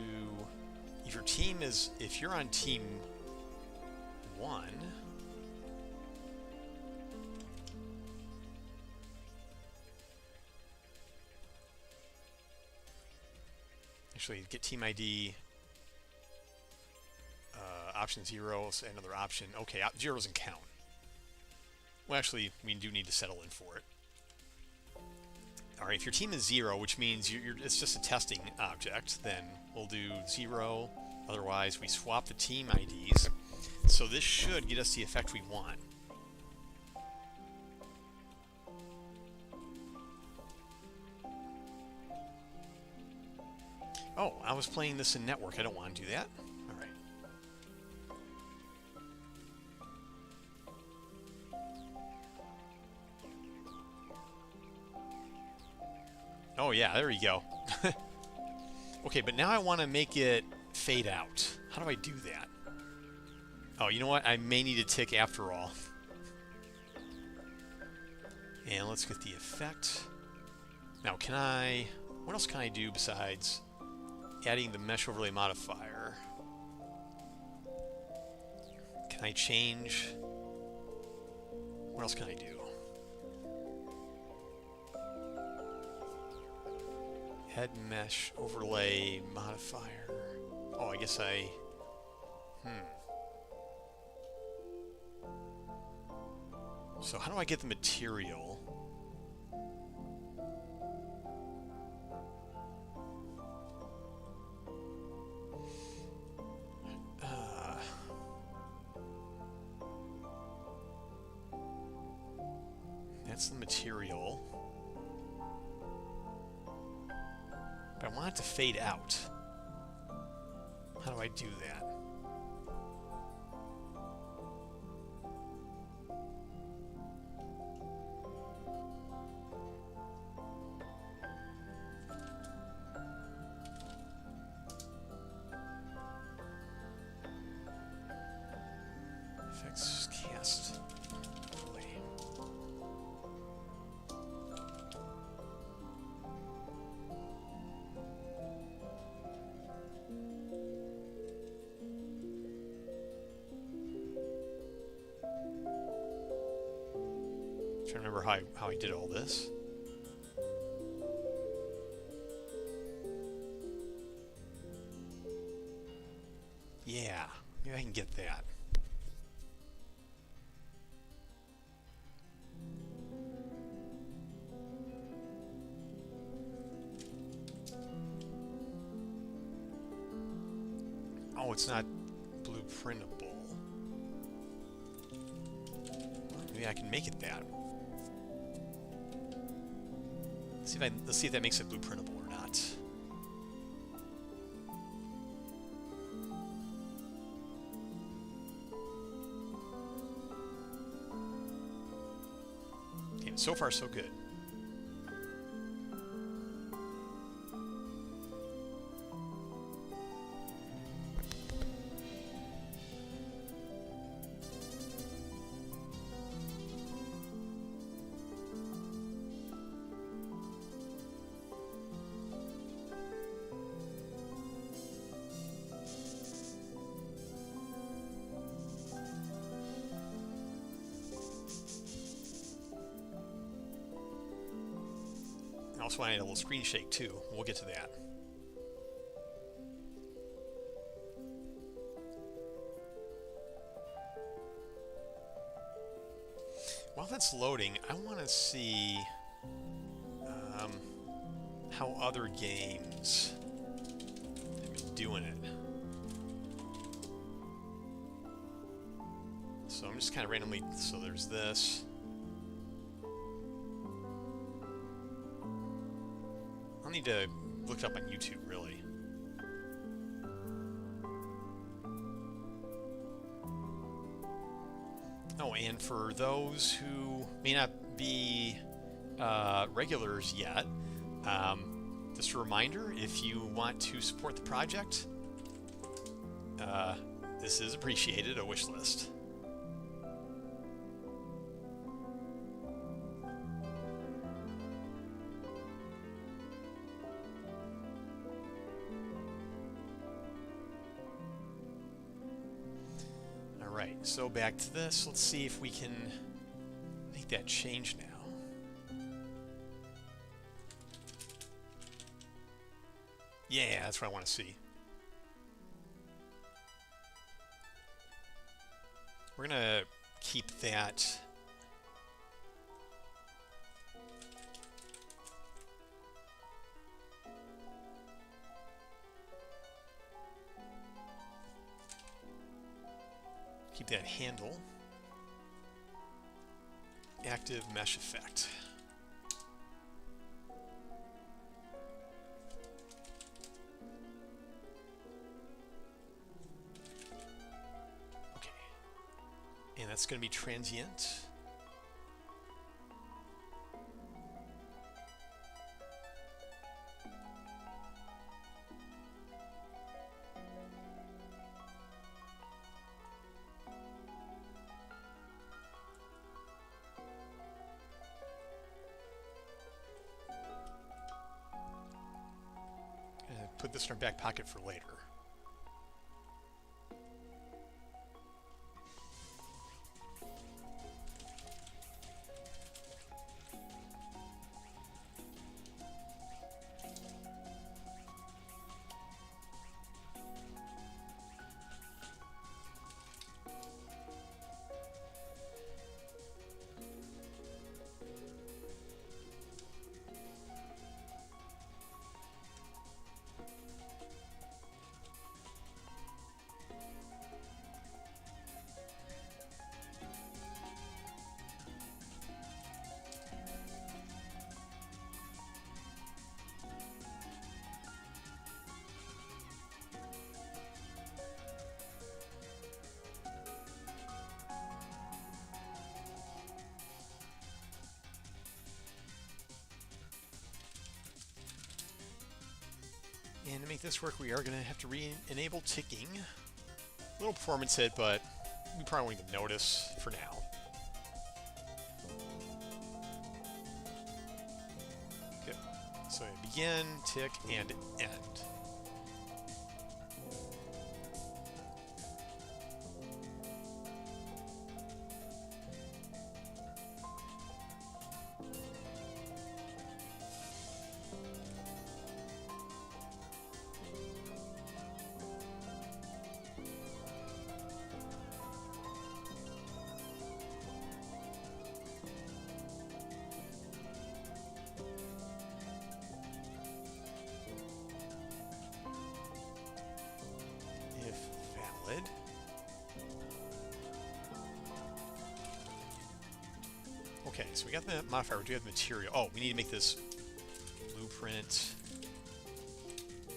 If your team is... If you're on team 1... Actually, get team ID... option 0, another option. Okay, 0 doesn't count. Well, actually, we do need to settle in for it. Alright, if your team is 0, which means it's just a testing object, then we'll do 0. Otherwise, we swap the team IDs. So this should get us the effect we want. Oh, I was playing this in network. I don't want to do that. Alright. Oh yeah, there we go. Okay, but now I want to make it fade out. How do I do that? Oh, you know what? I may need a tick after all. And let's get the effect. Now, can I... What else can I do besides adding the mesh overlay modifier? Can I change... What else can I do? Head mesh overlay modifier. Oh, I guess I... So how do I get the material? That's the material. But I want it to fade out. How do I do that? to remember how I did all this. Yeah, maybe I can get that. Oh, it's not blueprintable. Maybe I can make it that. Let's see if that makes it blueprintable or not. Okay, so far so good. I also want to add a little screen shake too. We'll get to that. While that's loading, I want to see how other games have been doing it. So I'm just kind of randomly, so there's this. I'll need to look it up on YouTube, really. Oh, and for those who may not be regulars yet, just a reminder, if you want to support the project, this is appreciated, a wish list. Alright, so back to this. Let's see if we can make that change now. Yeah, that's what I want to see. We're going to keep that. Keep that handle. Active mesh effect. And that's going to be transient. Put this in our back pocket for later. And to make this work, we are going to have to re-enable ticking. A little performance hit, but we probably won't even notice for now. Good. So begin, tick, and end. Okay, so we got the modifier. We do have the material. Oh, we need to make this blueprint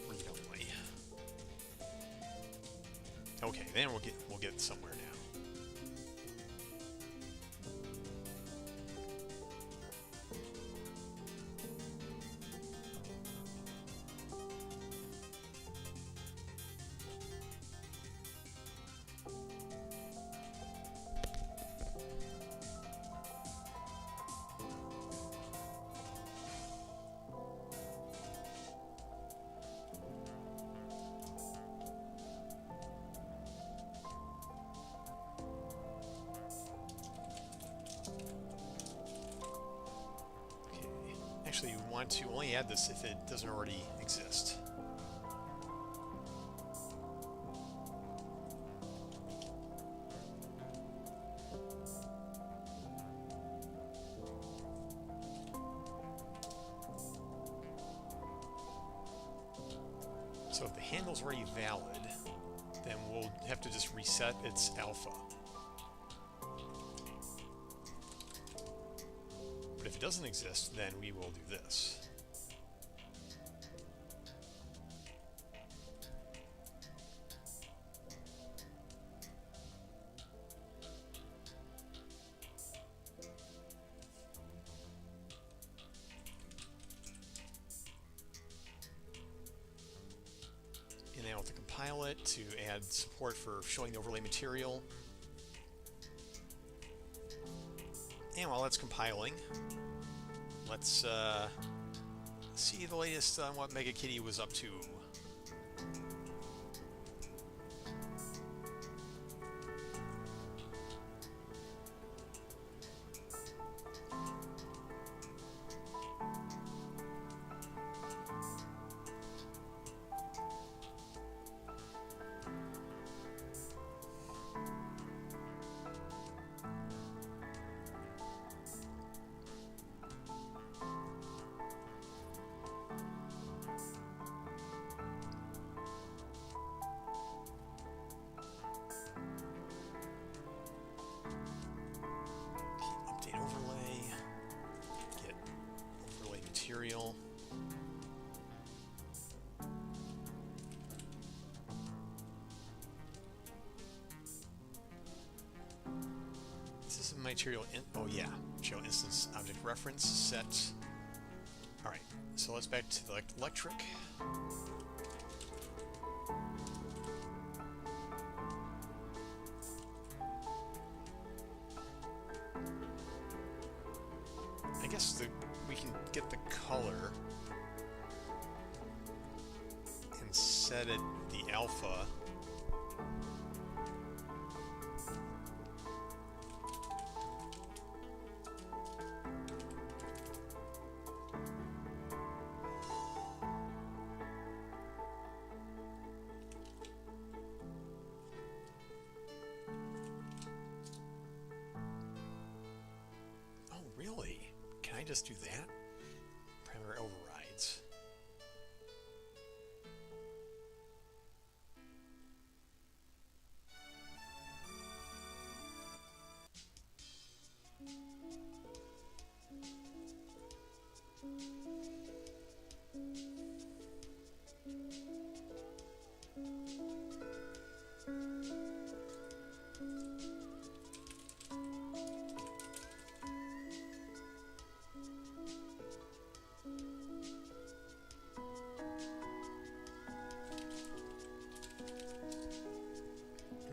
read-only. Okay, then we'll get somewhere now. Actually, you want to only add this if it doesn't already exist. So if the handle's already valid, then we'll have to just reset its alpha. But if it doesn't exist, then we will do this. And now we'll have to compile it to add support for showing the overlay material. And while that's compiling, let's see the latest on what Mega Kitty was up to. Material. This is a material oh yeah, show instance object reference set. Alright, so let's back to the electric. I guess we can get the color and set it the alpha. Oh, really? Can I just do that? Parameter overrides.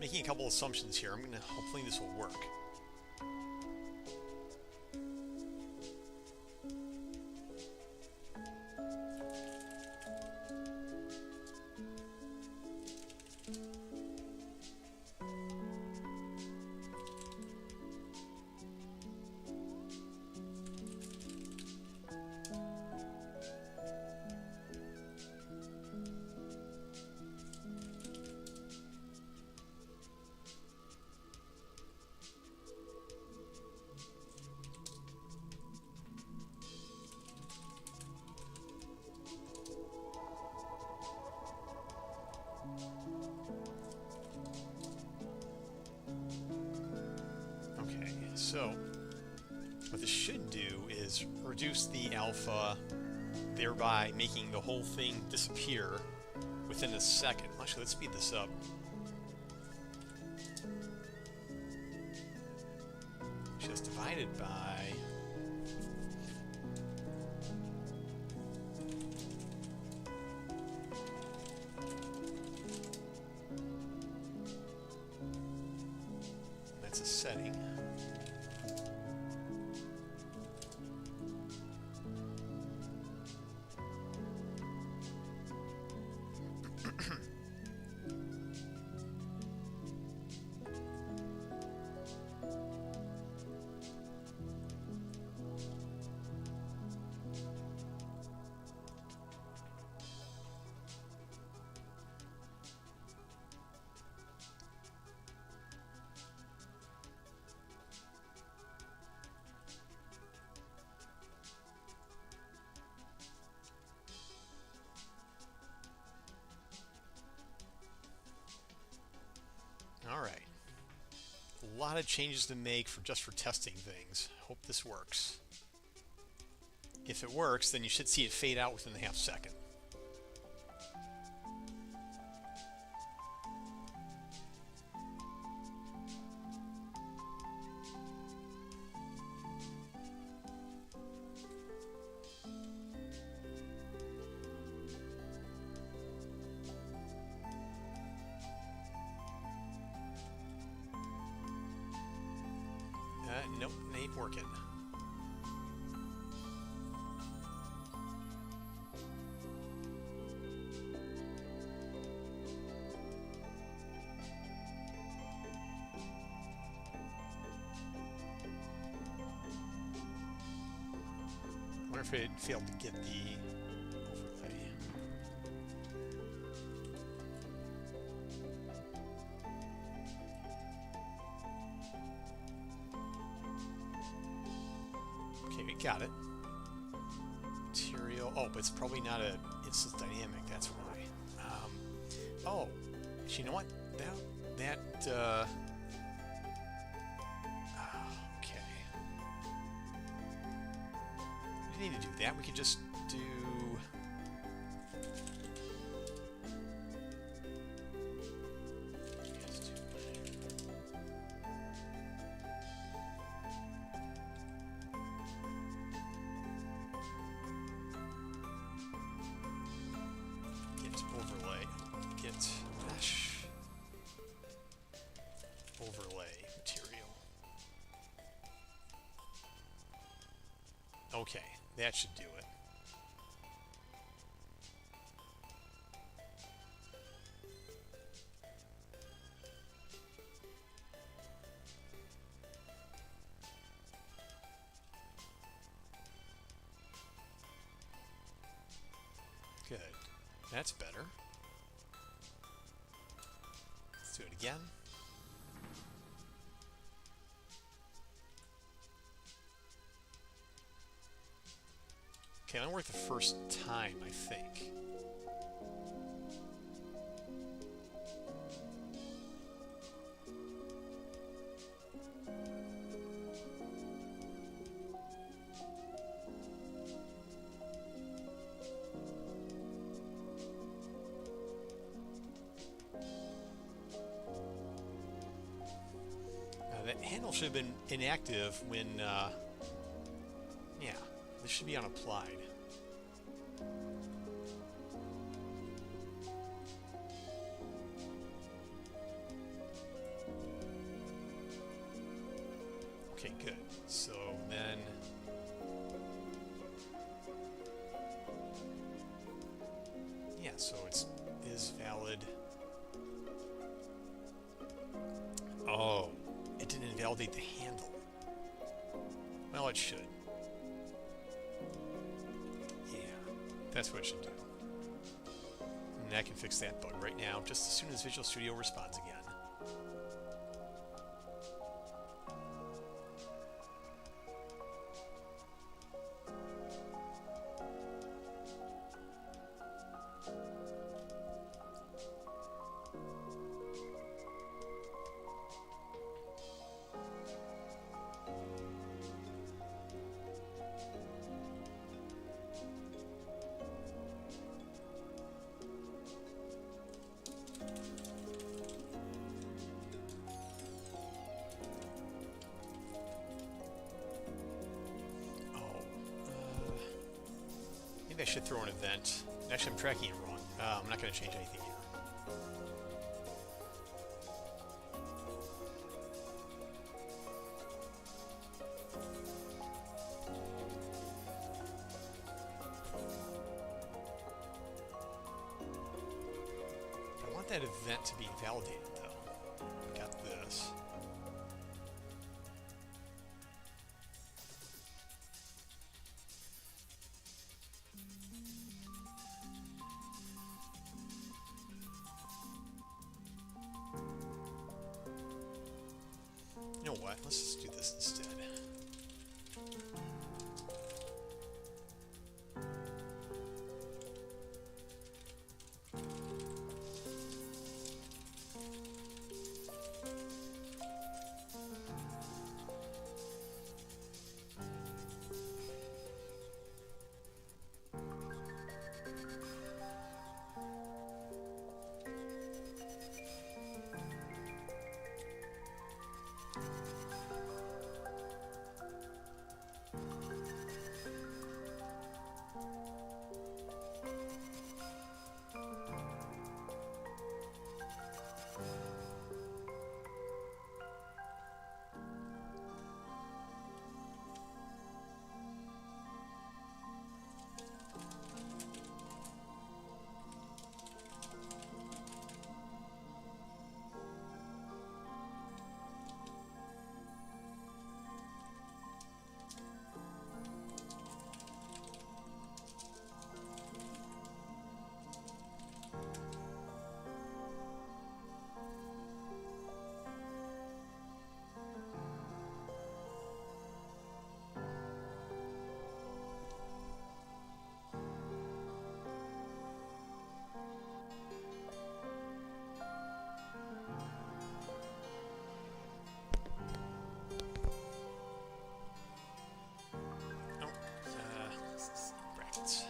Making a couple assumptions here. I'm gonna hopefully this will work. So, What this should do is reduce the alpha, thereby making the whole thing disappear within a second. Actually, let's speed this up. Just divided by... That's a setting. Alright. A lot of changes to make just for testing things. Hope this works. If it works, then you should see it fade out within a half second. Nope, it ain't working. I wonder if it failed to get the overlay. Okay, we got it. Material. Oh, but it's probably not a instance dynamic. That's why. Oh, actually, you know what? Okay. We didn't need to do that. We could just do. Overlay, get mesh, overlay material. Okay, that should do it. Good. That's better. Let's do it again. Okay, that'll work the first time, I think. That handle should have been inactive when, yeah, this should be on applied. Okay, good. So then, yeah, so it is valid. Oh. It didn't invalidate the handle. Well, it should. Yeah, that's what it should do. And I can fix that bug right now, just as soon as Visual Studio responds again. should throw an event. Actually, I'm tracking it wrong. I'm not going to change anything here. I want that event to be validated, though. Got this. You know what? Let's just do this instead. Brackets.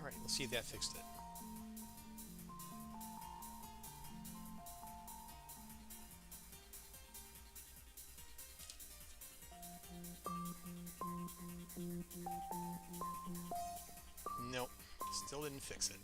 Alright, let's see if that fixed it. Nope, still didn't fix it.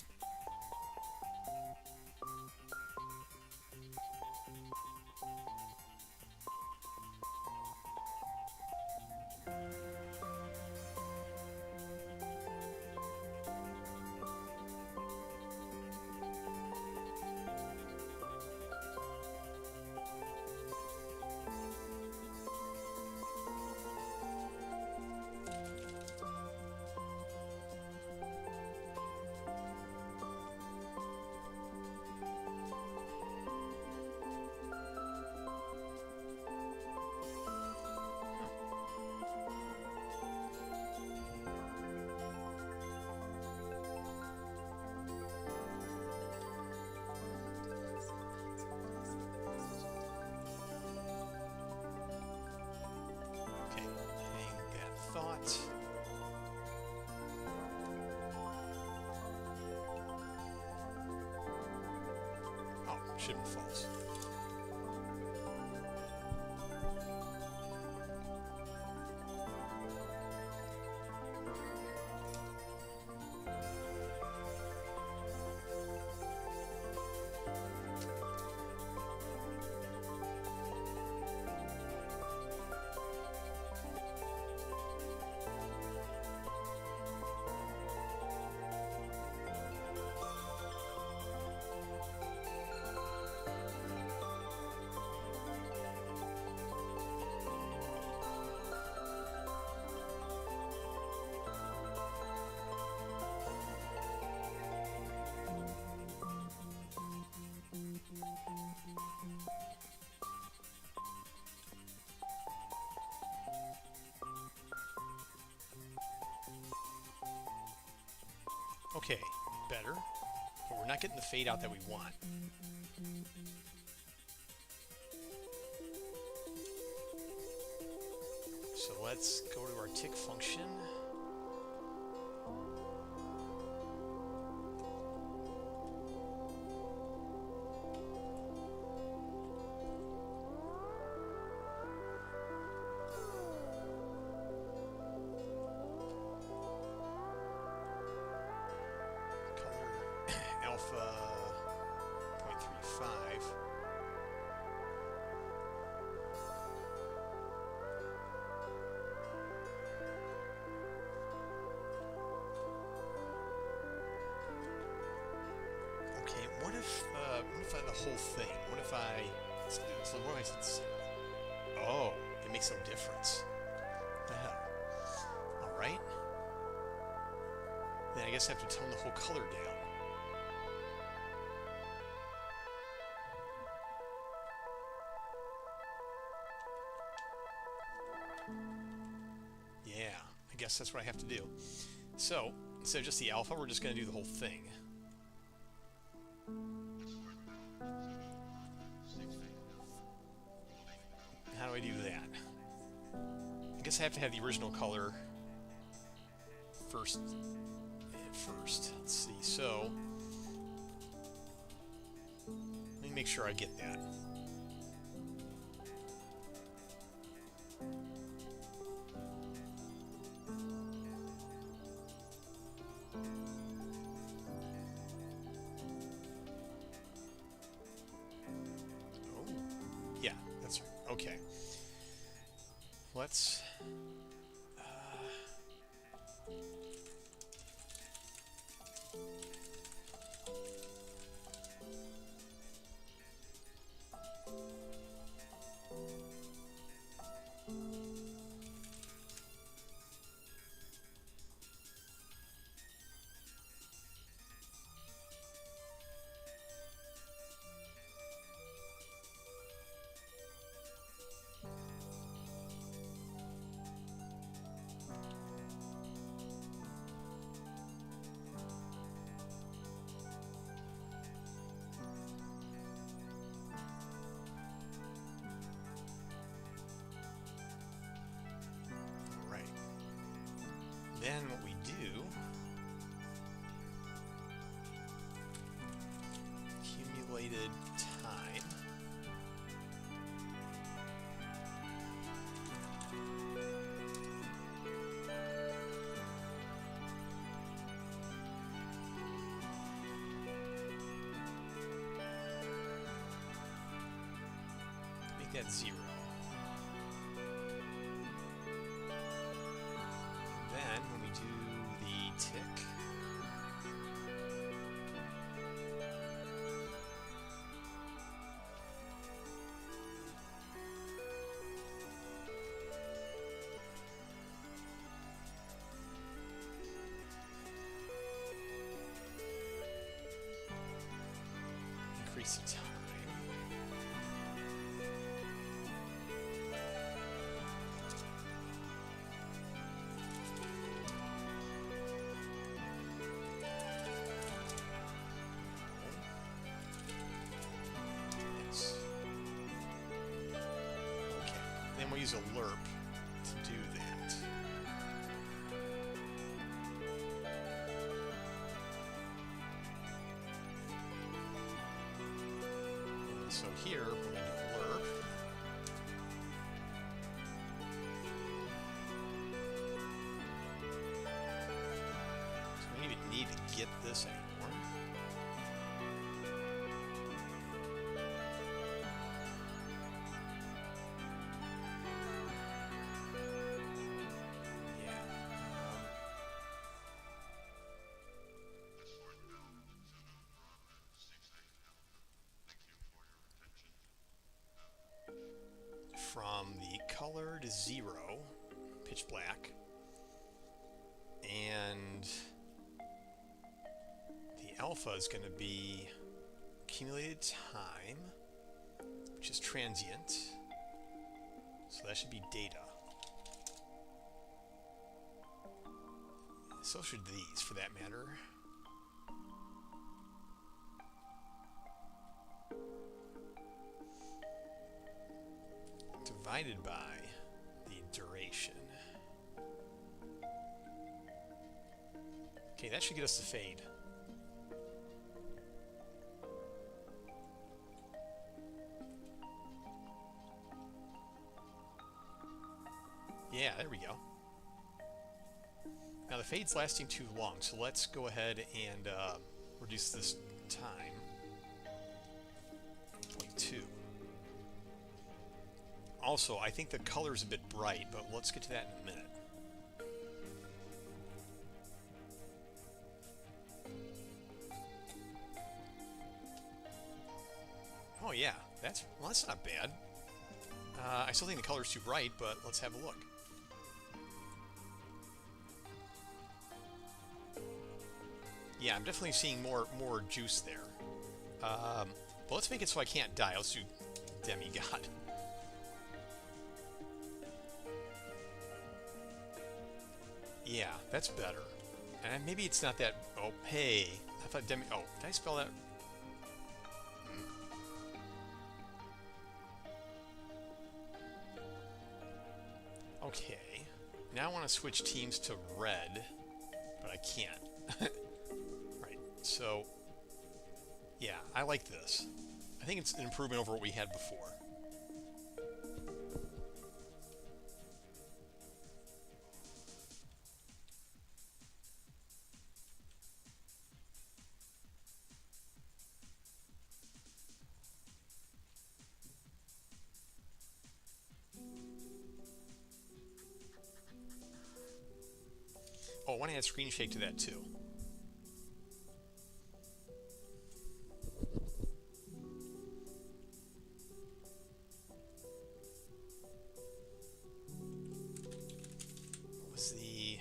Thought. Oh, should be false. Okay, better. But we're not getting the fade out that we want. So let's go to our tick function. Alpha 0.35. Okay, what if I the whole thing? What if I? So what if I? Oh, it makes no difference. What the hell? All right. Then I guess I have to tone the whole color down. Yeah, I guess that's what I have to do. So, instead of just the alpha, we're just going to do the whole thing. How do I do that? I guess I have to have the original color first. Let's see. So, let me make sure I get that. Yeah, that's right. Okay. Let's... Then what we do, accumulated time. Make that 0. Then when we do the tick, increase the time. Then we'll use a lerp to do that. And so here we're going to do lerp. So we don't even need to get this anymore. From the color to 0, pitch black, and the alpha is going to be accumulated time, which is transient, so that should be data. So should these, for that matter. divided by the duration. Okay, that should get us the fade. Yeah, there we go. Now the fade's lasting too long, so let's go ahead and reduce this time. 0.2. Also, I think the color's a bit bright, but let's get to that in a minute. Oh yeah, that's not bad. I still think the color's too bright, but let's have a look. Yeah, I'm definitely seeing more juice there. But let's make it so I can't die. Let's do demigod. Yeah, that's better. And maybe it's not that. Oh, hey, I thought Oh, did I spell that? Okay, now I want to switch teams to red, but I can't. Right, so, yeah, I like this. I think it's an improvement over what we had before. Oh, I want to add screen shake to that too. What was the...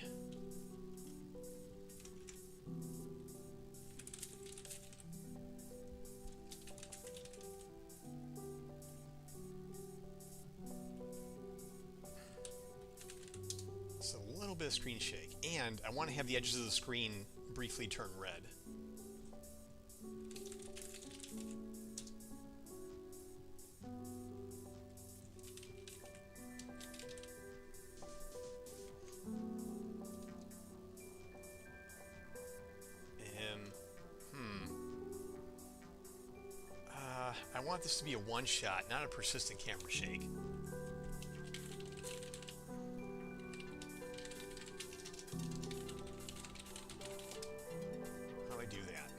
It's a little bit of screen shake, and I want to have the edges of the screen briefly turn red. I want this to be a one-shot, not a persistent camera shake. How do I do that?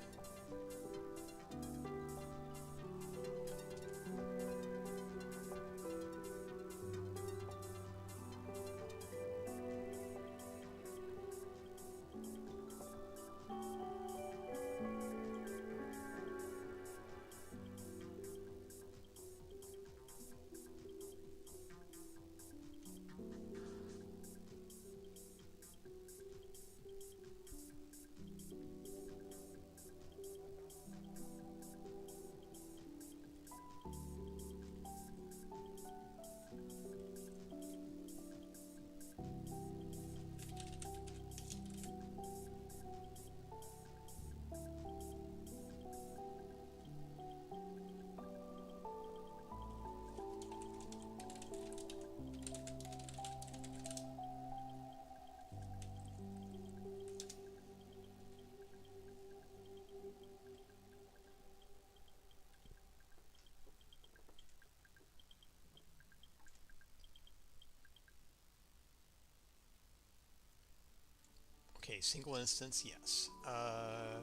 Okay, single instance, yes. I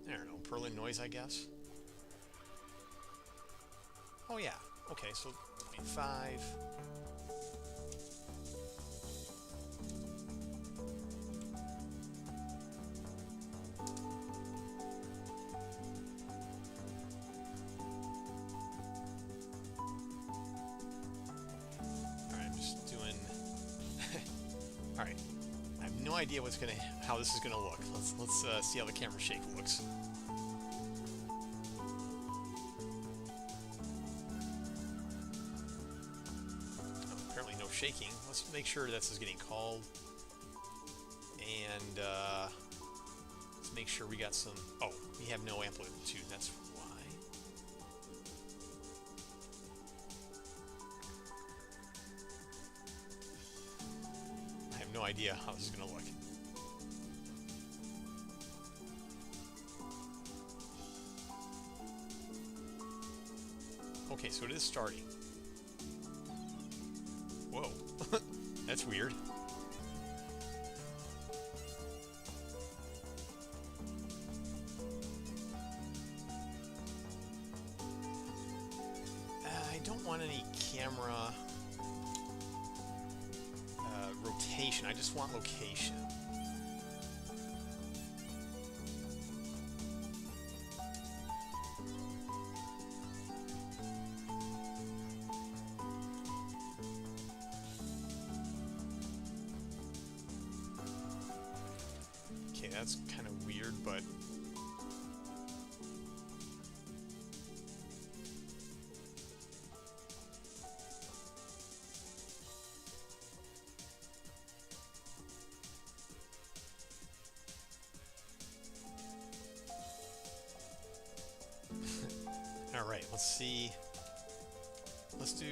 don't know, Perlin noise, I guess. Oh yeah, okay, so 0.5. Alright, I have no idea how this is gonna look. Let's see how the camera shake looks. Oh, apparently no shaking. Let's make sure this is getting called. And let's make sure we got some... Oh, we have no amplitude, that's why. idea how this is going to look. Okay, so it is starting. Whoa. That's weird. I don't want any camera rotation. I just want location. Okay, that's kind of weird, but alright, let's see. Let's do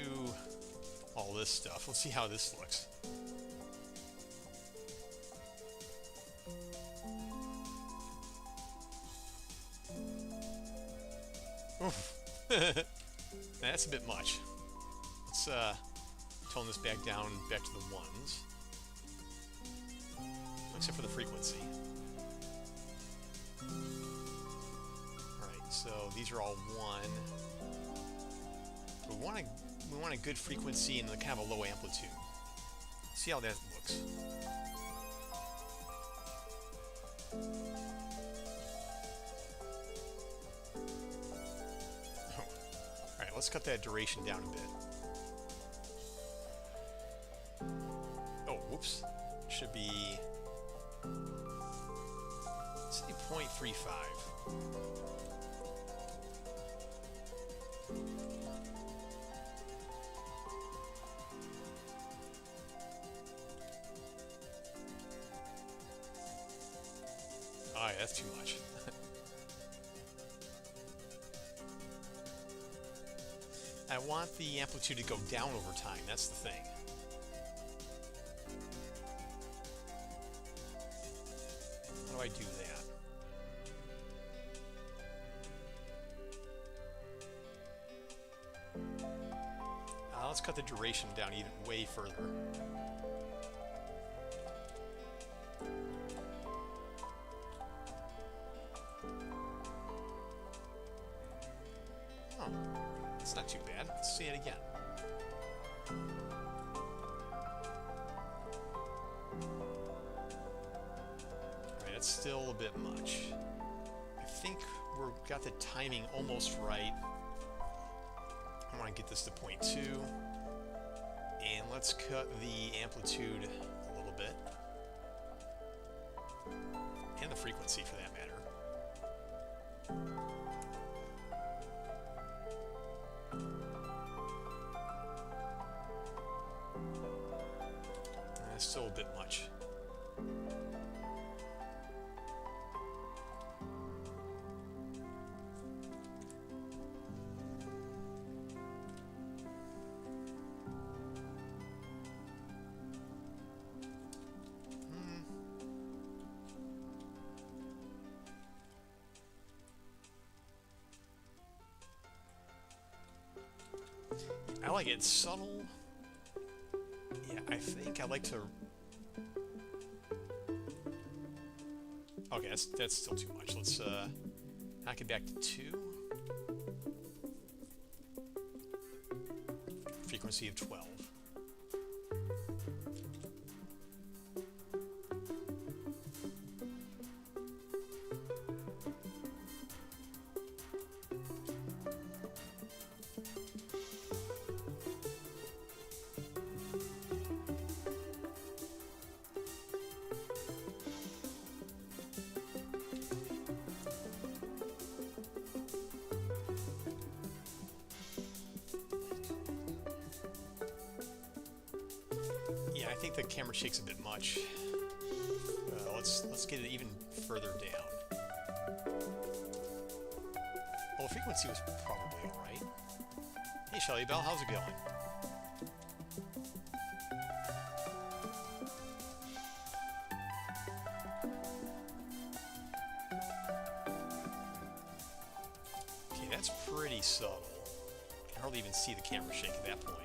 all this stuff. Let's see how this looks. Oof. That's a bit much. Let's tone this back down, back to the ones. Except for the frequency. Alright, so these are all 1. We want a good frequency and kind of a low amplitude. See how that looks. Alright, let's cut that duration down a bit. Oh, whoops. Should be, say, 0.35. Alright, that's too much. I want the amplitude to go down over time, that's the thing. How do I do that? Let's cut the duration down even way further. Oh, it's not too bad. Let's see it again. Right, it's still a bit much. I think we've got the timing almost right. I want to get this to 0.2. And let's cut the amplitude a little bit. And the frequency for that matter. That's still a bit much. I like it subtle. Yeah, I think I like to... Okay, that's still too much. Let's knock it back to 2. Frequency of 12. Yeah, I think the camera shakes a bit much. Let's get it even further down. Well, the frequency was probably all right. Hey, Shelly Bell, how's it going? That's pretty subtle. You can hardly even see the camera shake at that point.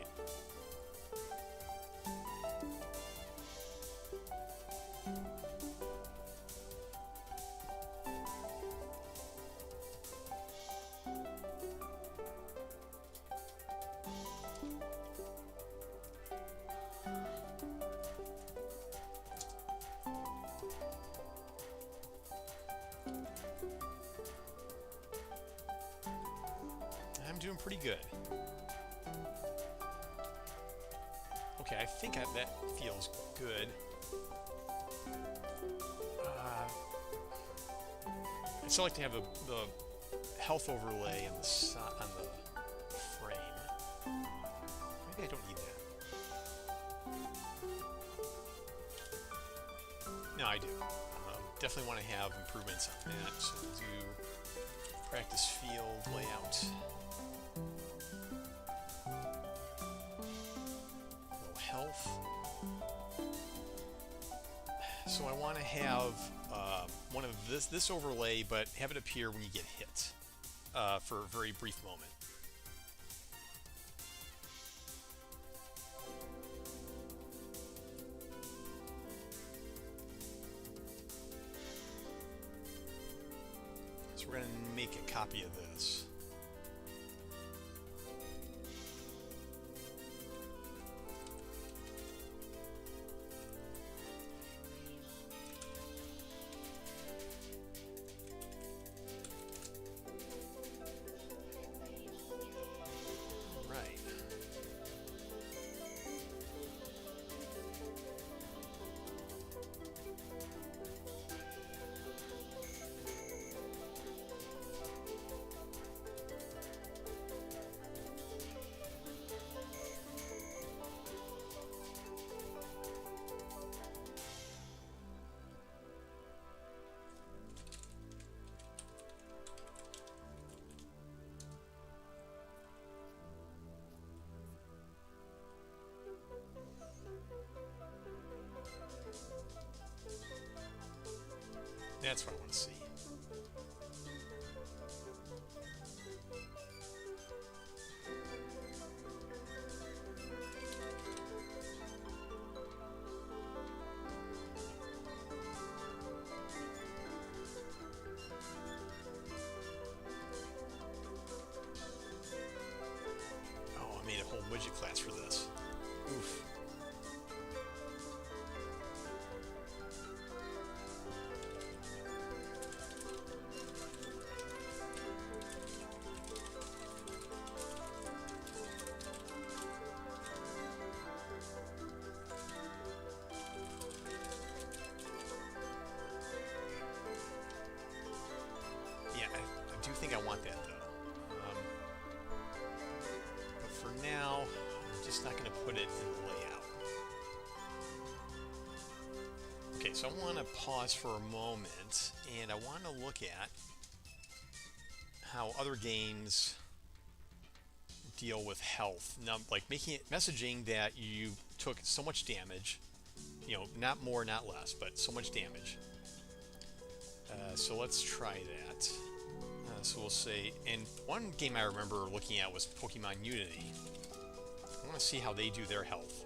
I'm doing pretty good. Okay, I think that feels good. I'd still like to have the health overlay on the frame. Maybe I don't need that. No, I do. Definitely want to have improvements on that. So we'll do practice field layout. Health. So I want to have one of this overlay, but have it appear when you get hit for a very brief moment. So we're going to make a copy of this. That's what I want to see. Oh, I made a whole widget class for this. Oof. I do think I want that though. But for now, I'm just not going to put it in the layout. Okay, so I want to pause for a moment, and I want to look at how other games deal with health. Now, like making it messaging that you took so much damage, you know, not more, not less, but so much damage. So let's try that. So we'll say, and one game I remember looking at was Pokemon Unity. I want to see how they do their health.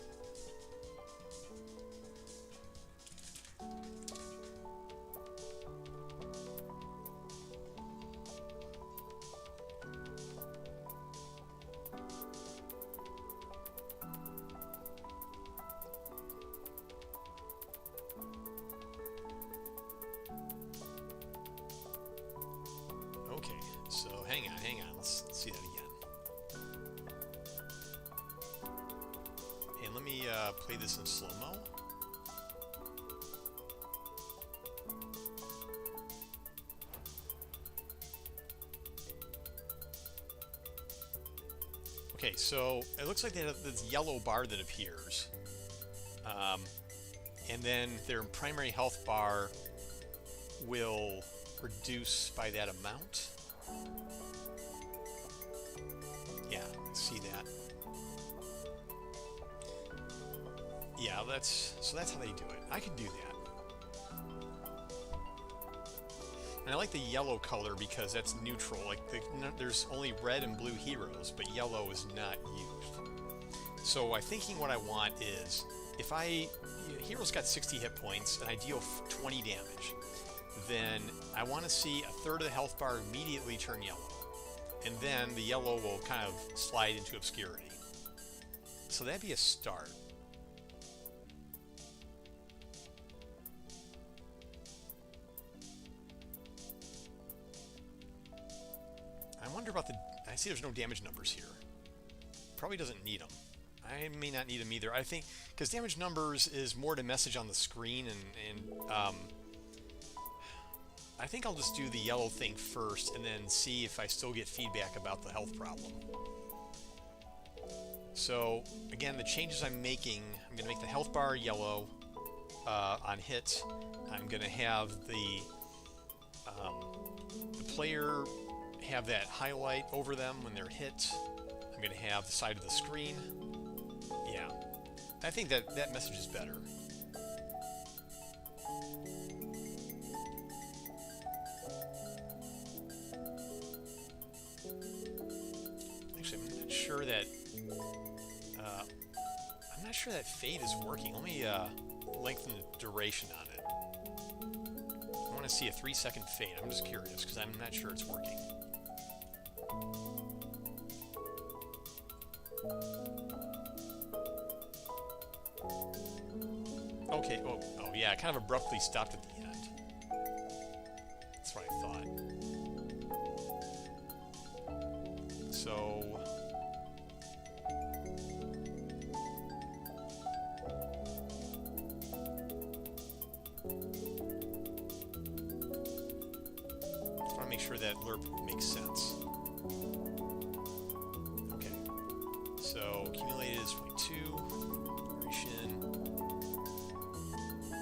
Okay, so hang on, let's see that again. And let me play this in slow-mo. Okay, so it looks like they have this yellow bar that appears. And then their primary health bar will reduce by that amount. Yeah, see that. Yeah, that's how they do it. I can do that. And I like the yellow color because that's neutral. Like there's only red and blue heroes, but yellow is not used. So I'm thinking what I want is, if hero's got 60 hit points and I deal 20 damage, then I want to see a third of the health bar immediately turn yellow. And then the yellow will kind of slide into obscurity. So that'd be a start. I wonder about I see there's no damage numbers here. Probably doesn't need them. I may not need them either. I think, because damage numbers is more to message on the screen, and I think I'll just do the yellow thing first and then see if I still get feedback about the health problem. So, again, the changes I'm making, I'm going to make the health bar yellow on hits. I'm going to have the player have that highlight over them when they're hit. I'm going to have the side of the screen. Yeah, I think that message is better. Actually, I'm not sure that fade is working. Let me lengthen the duration on it. I want to see a 3-second fade. I'm just curious because I'm not sure it's working. Okay, oh yeah, it kind of abruptly stopped at the end. That's what I thought. So... I want to make sure that lerp makes sense. Okay. So, accumulated is 22. Duration.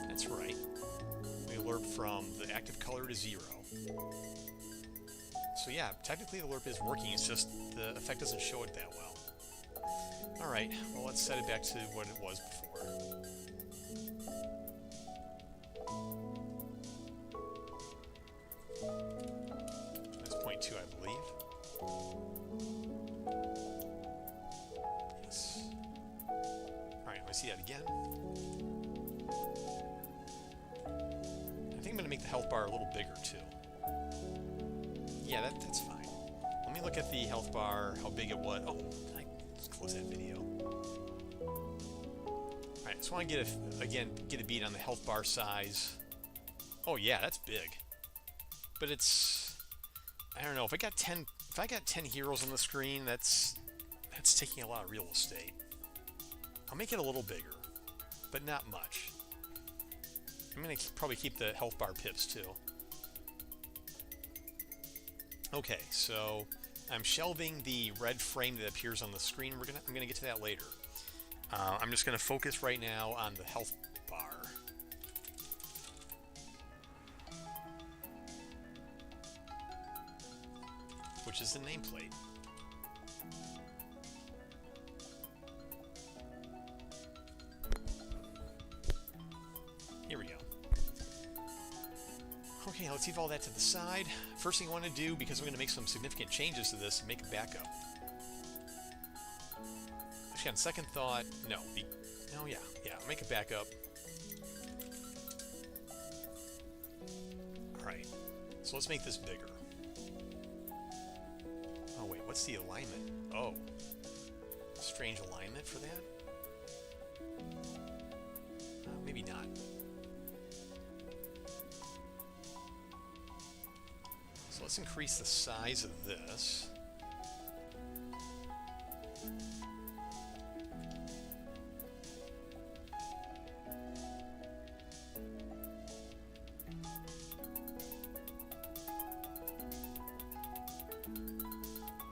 That's right. We lerp from the active color to 0. So yeah, technically the lerp is working, it's just the effect doesn't show it that well. Alright, well let's set it back to what it was before. That's 0.2, I believe. Yes. Alright, let me see that again. I think I'm going to make the health bar a little bigger too. Yeah, that's fine. Let me look at the health bar, how big it was. Oh, I just close that video. Alright, so I want to get a beat on the health bar size. Oh yeah, that's big. But it's, I don't know, if I got 10 heroes on the screen, that's taking a lot of real estate. I'll make it a little bigger, but not much. I'm going to probably keep the health bar pips too. Okay, so I'm shelving the red frame that appears on the screen. I'm gonna get to that later. I'm just gonna focus right now on the health bar. Which is the nameplate. Here we go. Okay, let's leave all that to the side. First thing I want to do, because I'm going to make some significant changes to this, make a backup. Actually, on second thought, no, make a backup. Alright, so let's make this bigger. Oh wait, what's the alignment? Oh, strange alignment for that? Maybe not. So let's increase the size of this.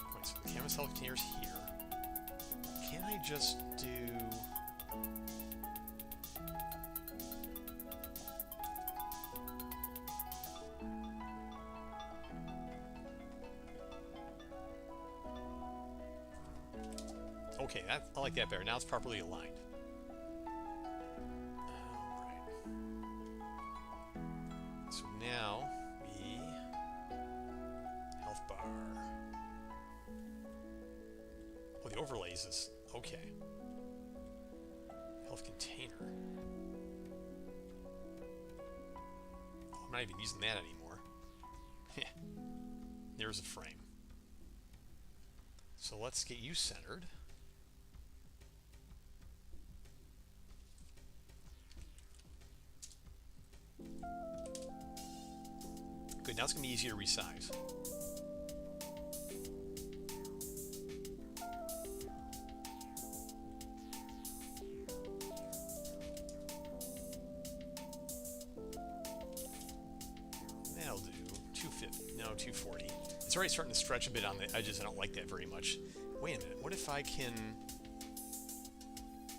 Okay, so the canvas health container is here. Can I just do... Okay, I like that better. Now it's properly aligned. Alright. So now we overlays is okay. Health container. Oh, I'm not even using that anymore. There's a frame. So let's get you centered. Good, now it's going to be easier to resize. That'll do. 250. No, 240. It's already starting to stretch a bit on the edges. I don't like that very much. Wait a minute. What if I can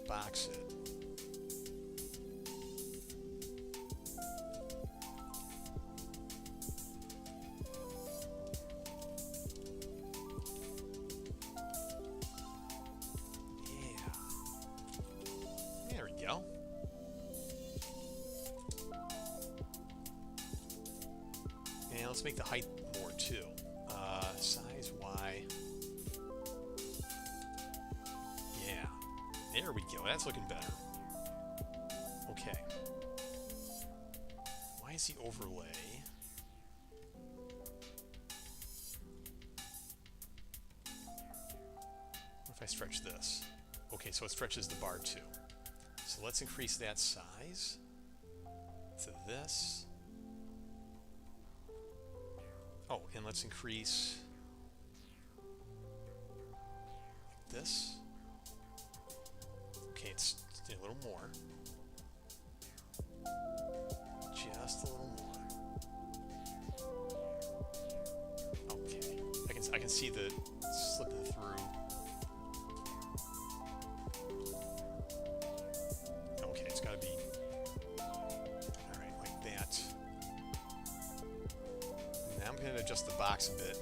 box it? There we go. And let's make the height more too. Size Y. Yeah. There we go. That's looking better. Okay. Why is the overlay? What if I stretch this? Okay, so it stretches the bar too. So let's increase that size to this. Oh, and let's increase this. Okay, it's a little more. Just a little more. Okay, I can see the slipping through. Okay, it's got to be all right, like that. Now I'm going to adjust the box a bit.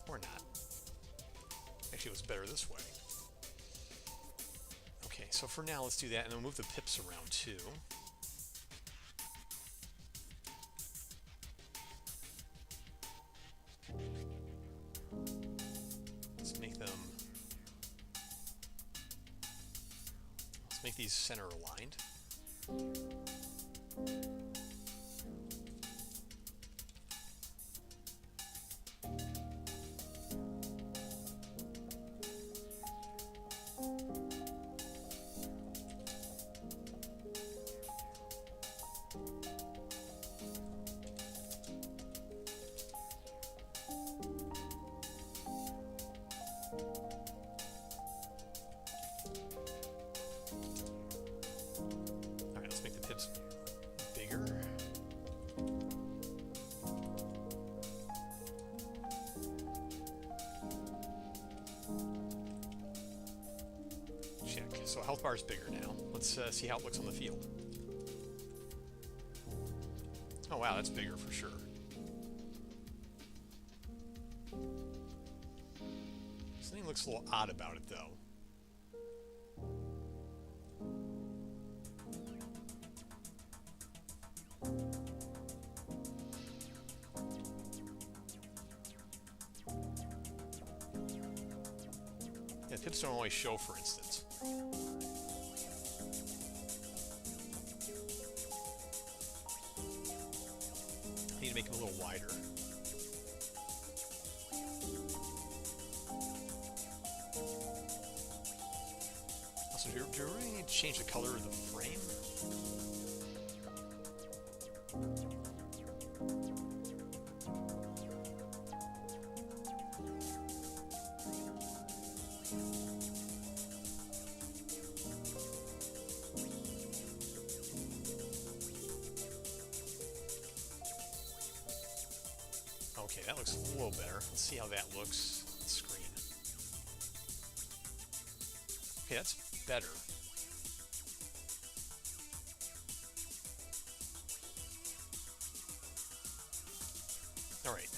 Or not. Actually, it was better this way. Okay, so for now, let's do that, and then we'll move the pips around too. Let's make these center aligned. Bigger. Check. So health bar is bigger now. Let's see how it looks on the field. Oh wow, that's bigger for sure. Something looks a little odd about it though. Yeah, pips don't always show, for instance. I need to make them a little wider. Also, do you really need to change the color of the frame? Okay, that looks a little better. Let's see how that looks on the screen. Okay, that's better. All right.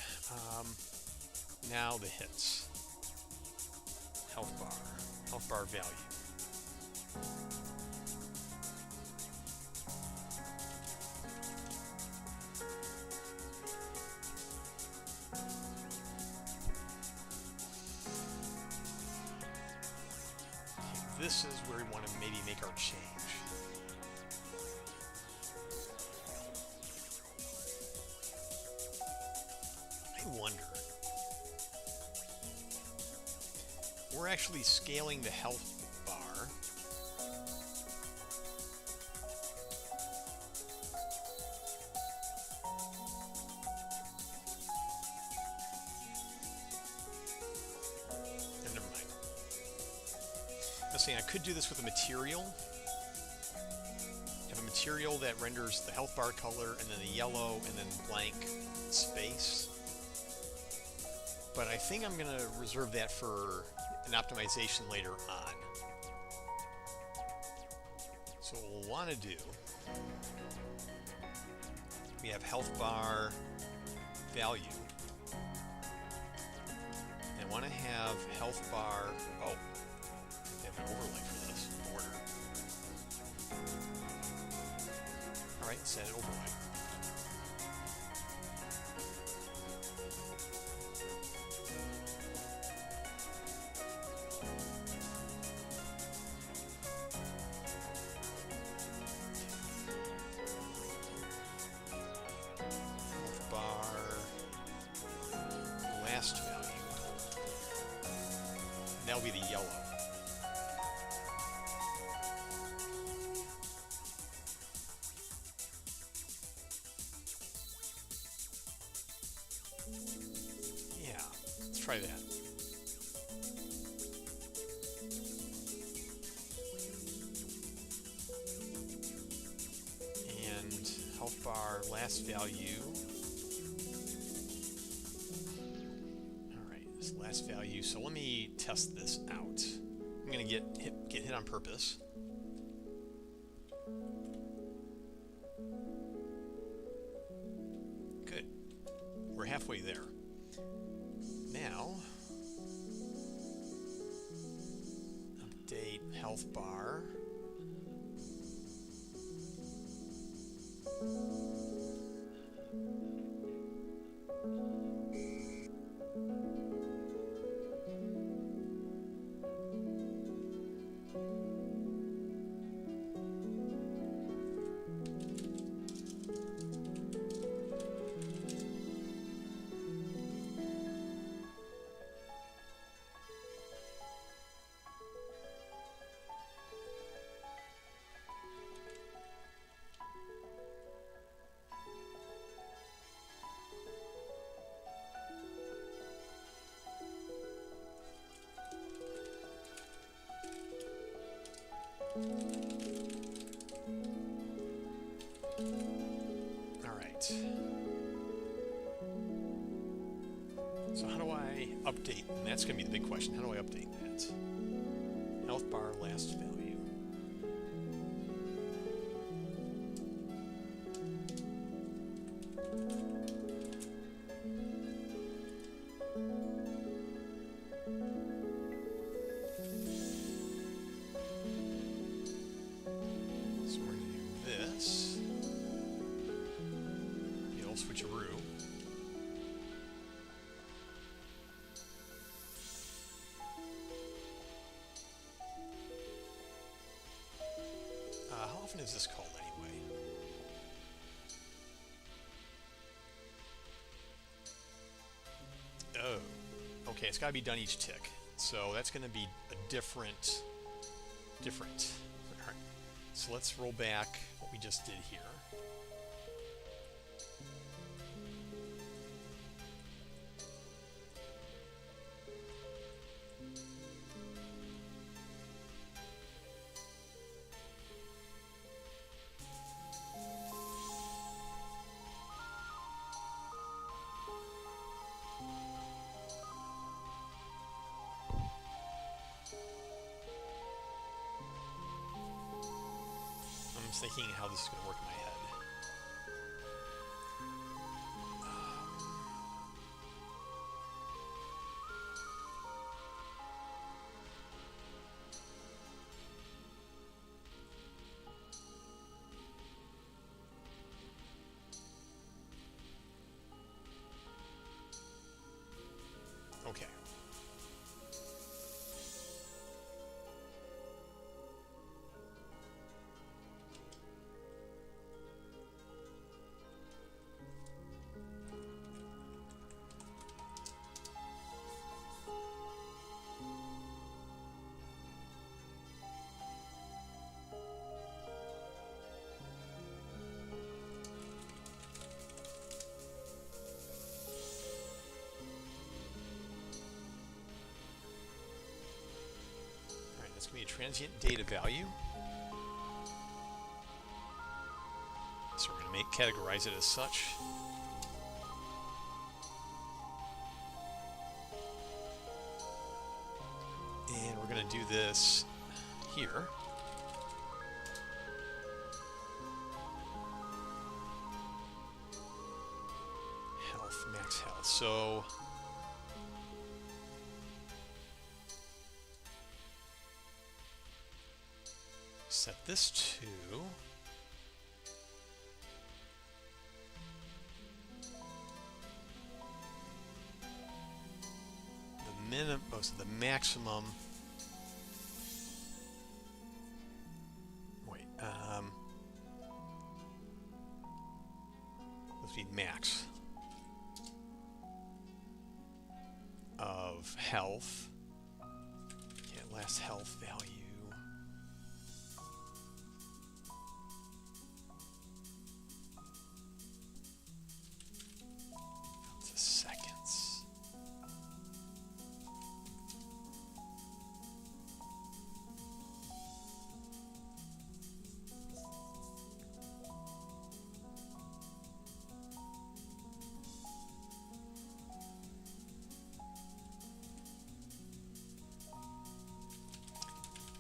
Now the hits. Health bar value. this is where we want to maybe make our change. I wonder. We're actually scaling the health bar. Never mind. I was saying I could do this with a material. Have a material that renders the health bar color and then the yellow and then blank space. But I think I'm going to reserve that for an optimization later on. So what we'll want to do, we have health bar value. I want to have health bar, oh, I have an overlay for this, border. Alright, set it overlay. Last value. That'll be the yellow. Yeah, let's try that. And health bar last value. Last value. So let me test this out. I'm going to get hit on purpose. Good. We're halfway there. Now, update health bar. Alright. So how do I update? And that's going to be the big question. How do I update that? Health bar last value. Switcheroo. How often is this called anyway? Oh, okay, it's got to be done each tick. So that's going to be a different. All right. So let's roll back what we just did here. I'm thinking how this is going to work in my head. Okay. transient data value. So we're going to categorize it as such. And we're going to do this here. Health, max health. So set this to the minimum, so the maximum. Wait, let's be max of health. Yeah, last health value.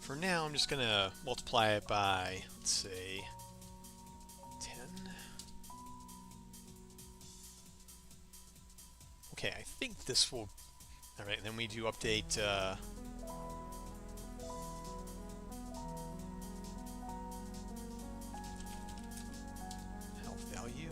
For now, I'm just going to multiply it by, let's say, 10. Okay, I think this will... Alright, then we do update... health value.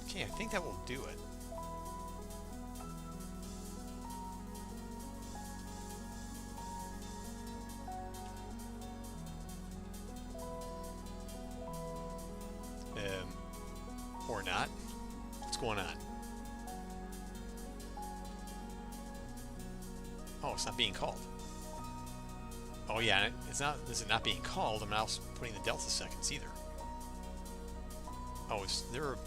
Okay, I think that will do it. Or not. What's going on? Oh, it's not being called. Oh yeah, it's not. This is not being called. I'm not putting the delta seconds either. Oh, is there a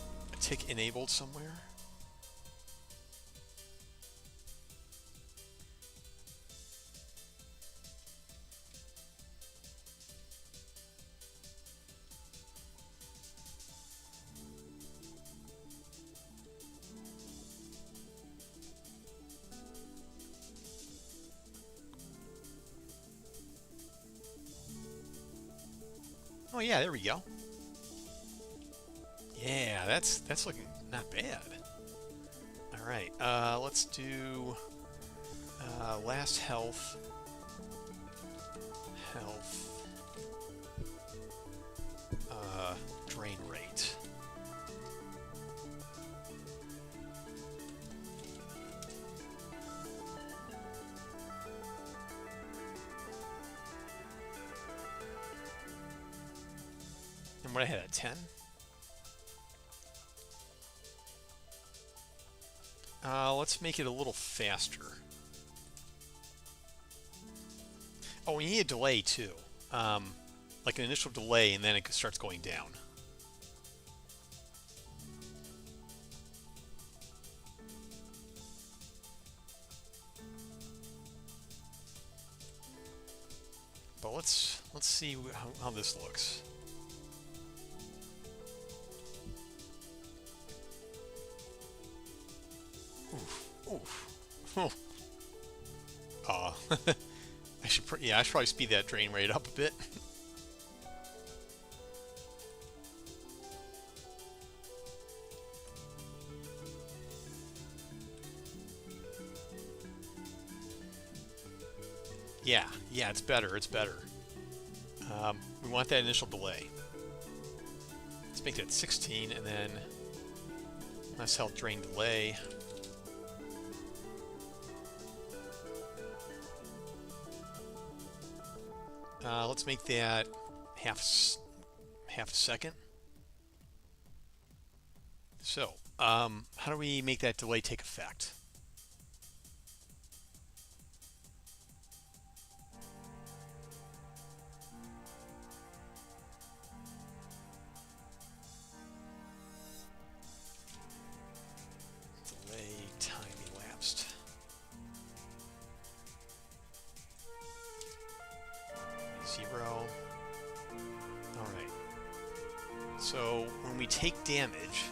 tick enabled somewhere? Oh yeah, there we go. Yeah, that's looking not bad. All right, let's do last health, drain rate. And what I had at 10. Let's make it a little faster. Oh, we need a delay too. Like an initial delay, and then it starts going down. But let's see how this looks. Oof. I should probably speed that drain rate up a bit. Yeah, it's better. We want that initial delay. Let's make that 16, and then let's help drain delay. Let's make that half a second. So How do we make that delay take effect? Delay time elapsed. 0. All right. So when we take damage,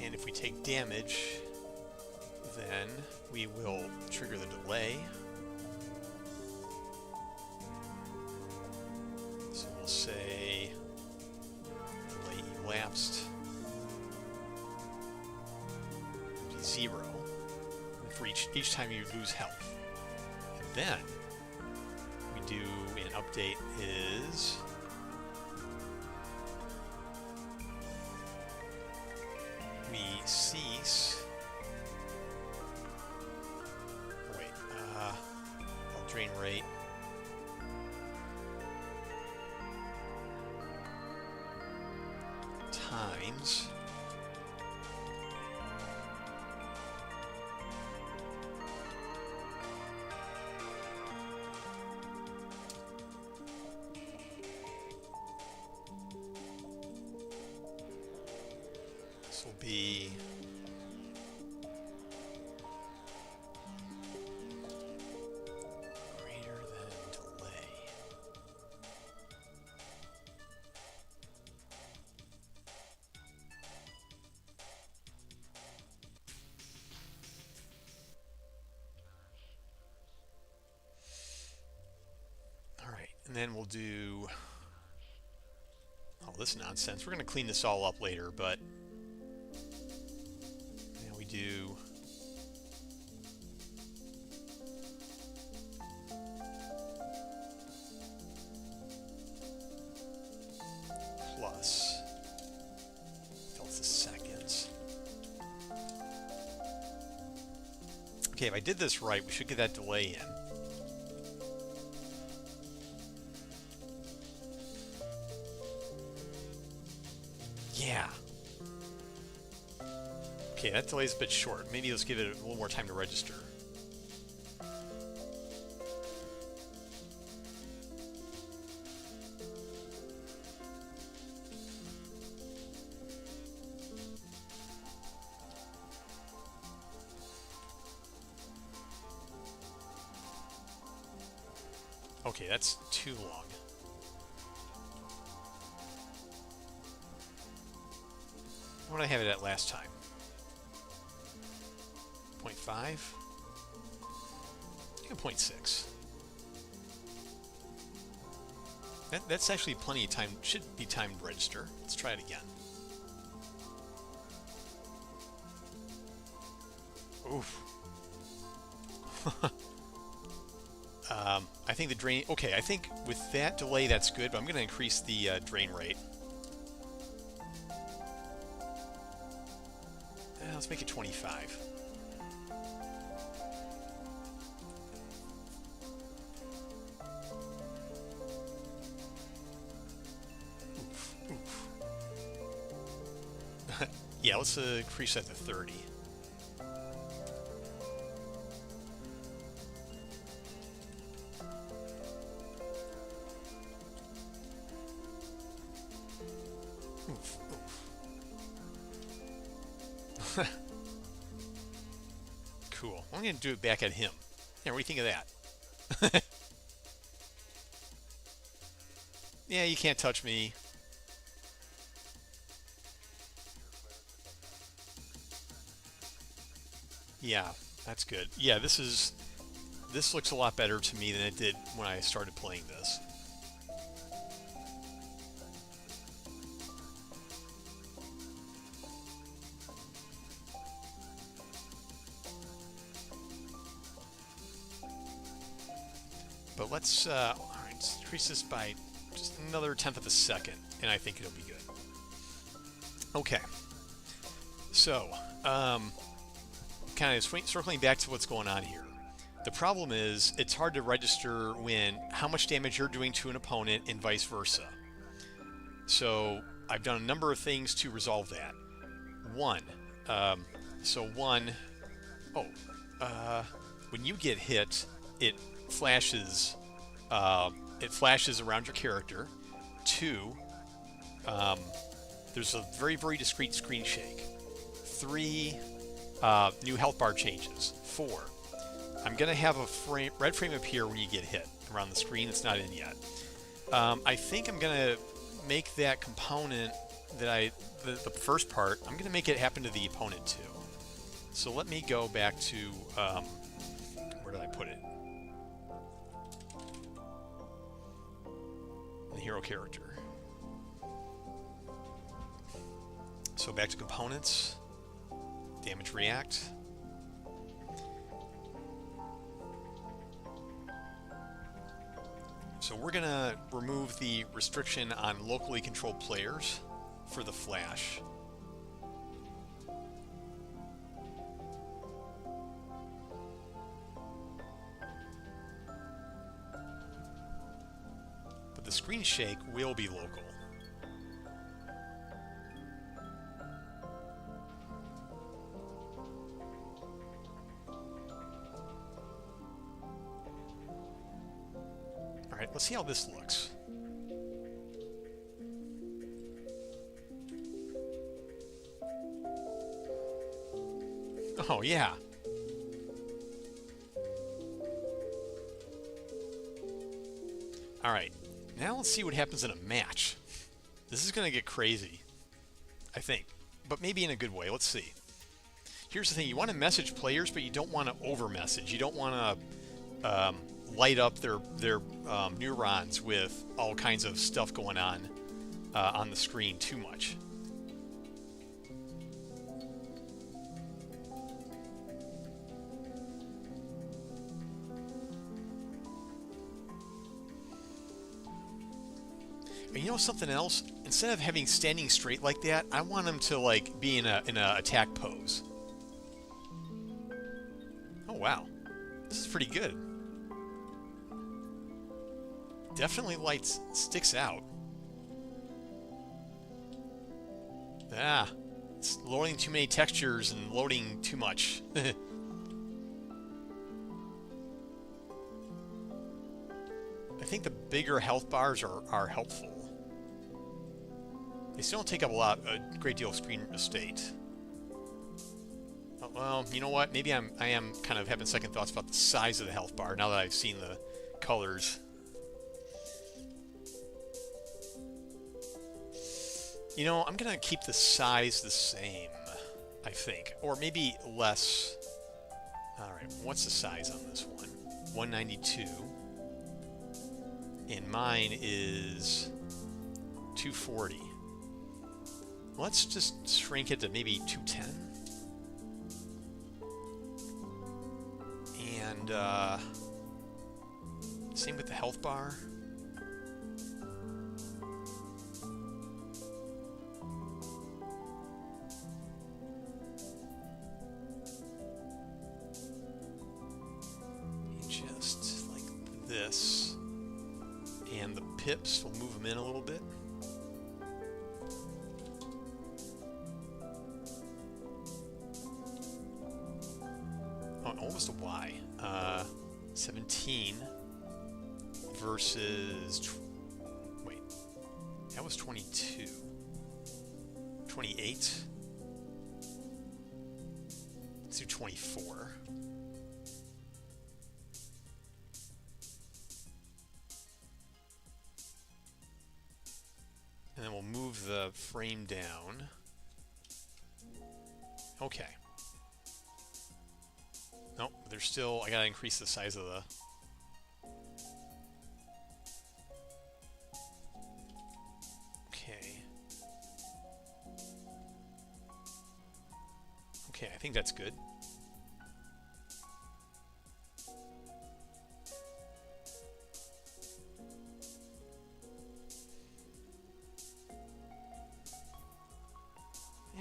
and if we take damage, then we will trigger the delay. So we'll say delay elapsed will be 0 for each time you lose health. And then we do an update is we cease. Oh, wait, drain rate. Times this will be greater than delay. All right, and then we'll do all this nonsense. We're going to clean this all up later, but now we do plus delta seconds. Okay, if I did this right, we should get that delay in. Yeah. Okay, that delay's a bit short. Maybe let's give it a little more time to register. Okay, that's too long. What did I have it at last time? 0.5? Yeah, 0.6. That's actually plenty of time. Should be time to register. Let's try it again. Oof. I think the drain... Okay, I think with that delay that's good, but I'm going to increase the drain rate. Let's make it 25. Oof, oof. Yeah, let's increase that to 30. Oof, oof. Cool. I'm going to do it back at him. Yeah, what do you think of that? Yeah, you can't touch me. Yeah, that's good. Yeah, this looks a lot better to me than it did when I started playing this. But let's, all right, increase this by just another 1/10 of a second, and I think it'll be good. Okay. So, kind of circling back to what's going on here. The problem is it's hard to register how much damage you're doing to an opponent and vice versa. So I've done a number of things to resolve that. When you get hit, it flashes around your character. 2, there's a very, very discreet screen shake. 3, new health bar changes. 4, I'm going to have a red frame appear when you get hit around the screen. It's not in yet. I think I'm going to make that component that the first part, I'm going to make it happen to the opponent too. So let me go back to, where did I put it? The hero character. So back to components, damage react. So we're going to remove the restriction on locally controlled players for the flash. But the screen shake will be local. Alright, let's see how this looks. Oh, yeah. Alright, now let's see what happens in a match. This is going to get crazy, I think. But maybe in a good way. Let's see. Here's the thing. You want to message players, but you don't want to over-message. You don't want to light up their neurons with all kinds of stuff going on the screen too much. And you know something else? Instead of having standing straight like that, I want them to like be in a attack pose. Oh wow, this is pretty good. Definitely sticks out. Ah, it's loading too many textures and loading too much. I think the bigger health bars are helpful. They still don't take up a great deal of screen estate. Oh, well, you know what? Maybe I am kind of having second thoughts about the size of the health bar now that I've seen the colors. You know, I'm going to keep the size the same, I think. Or maybe less. Alright, what's the size on this one? 192. And mine is 240. Let's just shrink it to maybe 210. And same with the health bar. Just like this. And the pips, we'll move them in a little bit. Oh, almost a Y. 17 versus... Wait. That was 22. 28. Let's do 24. And then we'll move the frame down. Okay. Nope, there's still... I gotta increase the size of the... Okay. Okay, I think that's good.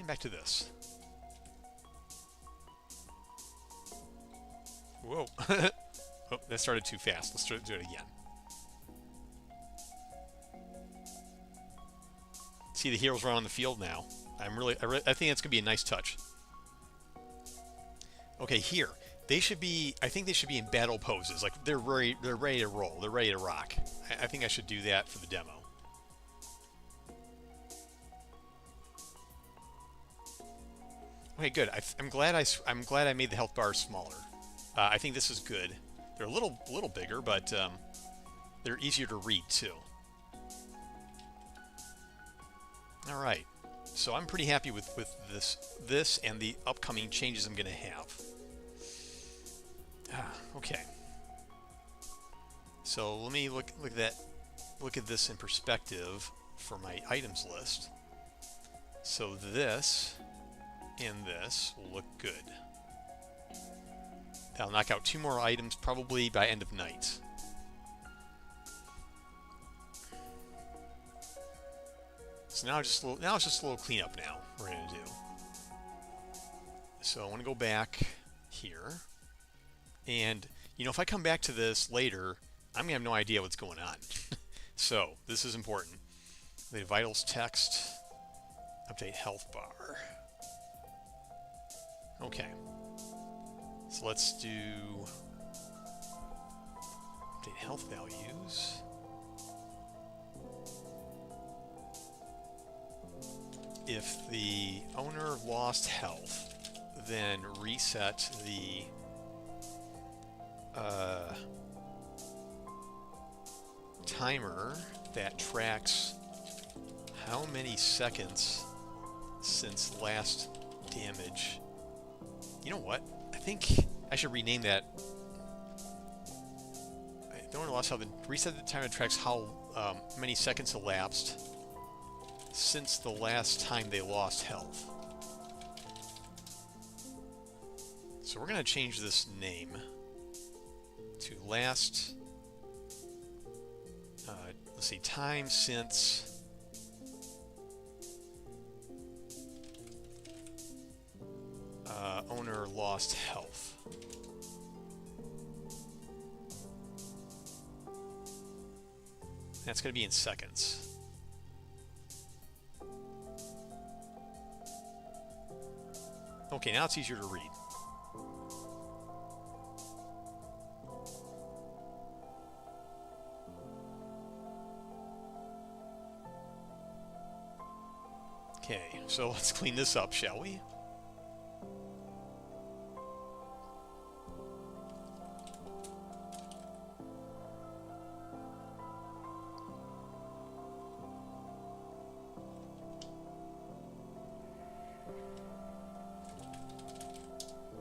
come back to this. Whoa. Oh, that started too fast. Let's do it again. See the heroes run on the field now. I think that's gonna be a nice touch. Okay, here they should be. I think they should be in battle poses, like they're ready to roll. They're ready to rock. I think I should do that for the demo. Okay, good. I'm glad I made the health bars smaller. I think this is good. They're a little bigger, but they're easier to read too. All right. So I'm pretty happy with this and the upcoming changes I'm going to have. Okay. So let me look at this in perspective for my items list. So this and this will look good. That'll knock out 2 more items probably by end of night. So now it's just a little cleanup now we're going to do. So I want to go back here. And, you know, if I come back to this later, I'm going to have no idea what's going on. So this is important. The vitals text, update health bar. Okay. So let's do update health values. If the owner lost health, then reset the timer that tracks how many seconds since last damage. You know what? I think I should rename that. I don't want to lost health. Reset the timer that tracks how many seconds elapsed since the last time they lost health. So we're going to change this name to last, let's see, time since owner lost health. That's going to be in seconds. Okay, now it's easier to read. Okay, so let's clean this up, shall we?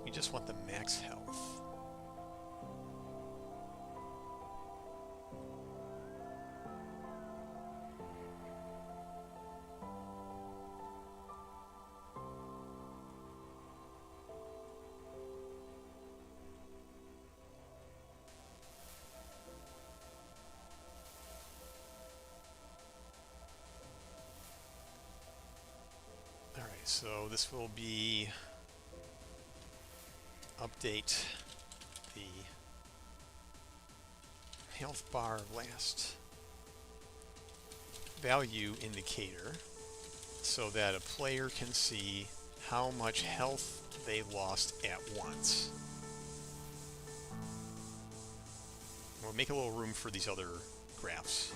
We just want the max health. Alright, so this will be update the health bar last value indicator so that a player can see how much health they lost at once. We'll make a little room for these other graphs.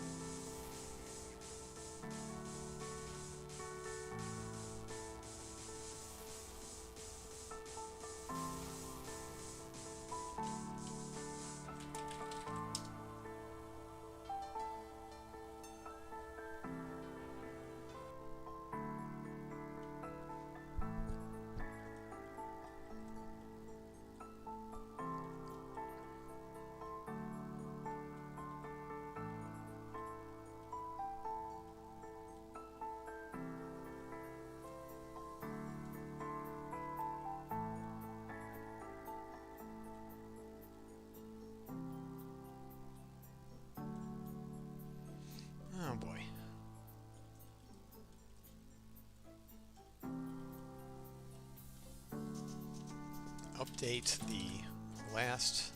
update the last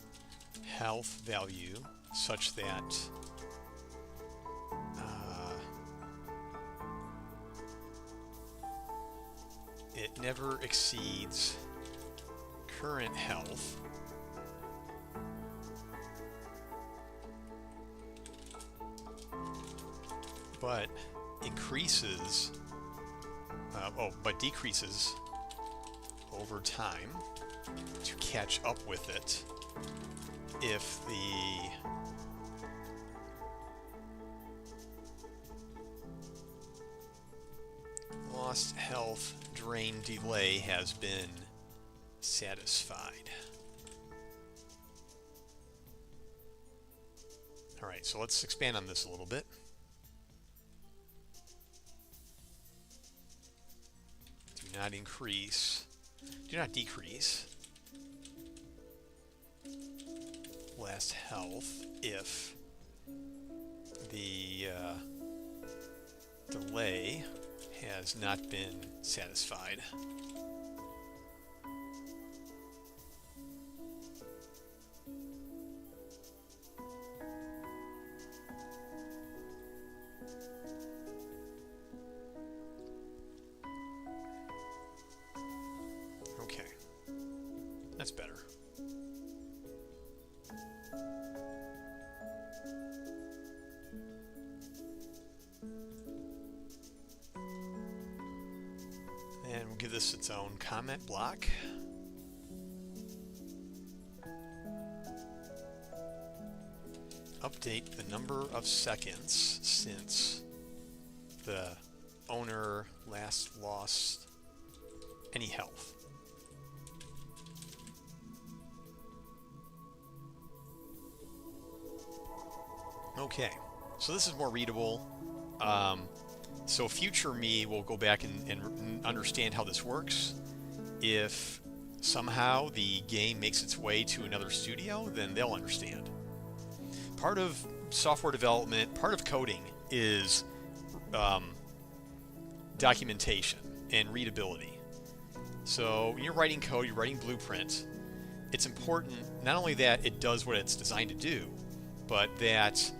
health value such that it never exceeds current health but increases but decreases over time to catch up with it if the lost health drain delay has been satisfied. Alright, so let's expand on this a little bit. Do not increase, do not decrease last health if the delay has not been satisfied. Okay, that's better. And we'll give this its own comment block. Update the number of seconds since the owner last lost any health. Okay, so this is more readable. So future me will go back and understand how this works. If somehow the game makes its way to another studio, then they'll understand. Part of software development, part of coding is documentation and readability. So when you're writing code, you're writing blueprint, it's important not only that it does what it's designed to do, but that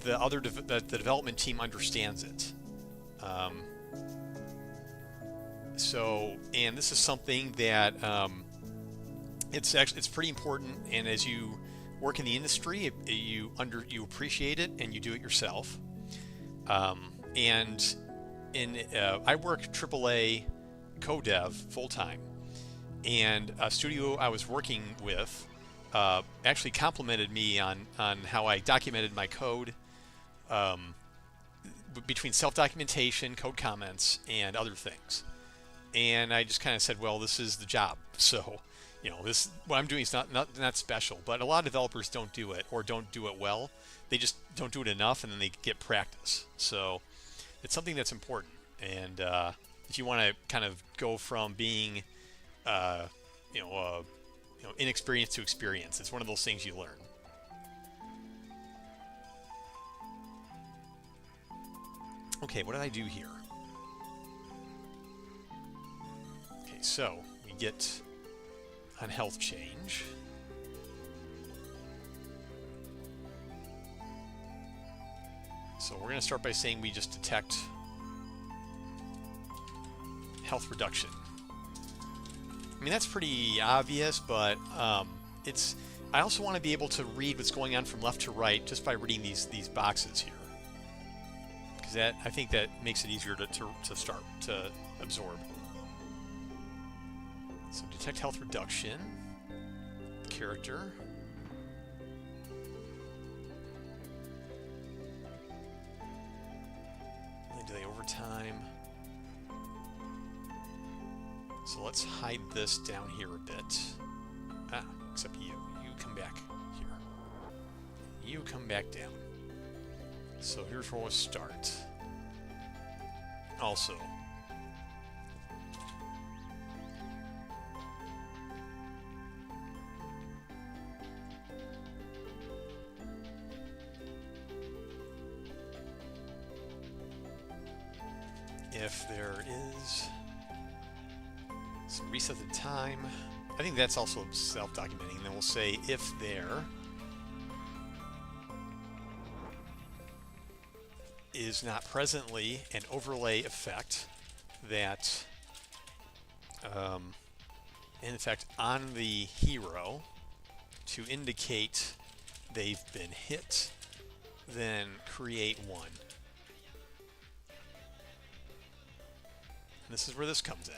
the development team understands it. And this is something that it's pretty important. And as you work in the industry, you appreciate it and you do it yourself. I work AAA co-dev full time, and a studio I was working with actually complimented me on how I documented my code. Between self-documentation, code comments, and other things. And I just kind of said, well, this is the job. So, this what I'm doing is not special. But a lot of developers don't do it, or don't do it well. They just don't do it enough, and then they get practice. So it's something that's important. And if you want to kind of go from being, inexperienced to experience, it's one of those things you learn. Okay, what did I do here? Okay, so we get on health change. So we're going to start by saying we just detect health reduction. I mean, that's pretty obvious, but I also want to be able to read what's going on from left to right just by reading these boxes here. Because I think that makes it easier to start to absorb. So detect health reduction, character, delay over time. So let's hide this down here a bit. Except you come back here. You come back down. So here's where we'll start. Also, if there is So reset the time. I think that's also self-documenting. And then we'll say if there is not presently an overlay effect that, in effect, on the hero to indicate they've been hit, then create one. And this is where this comes in.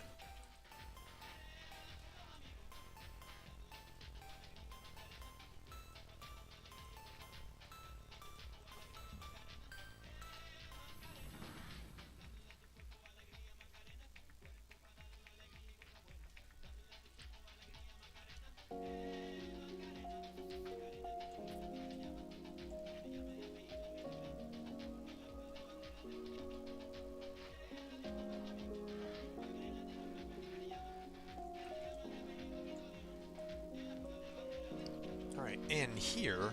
And here,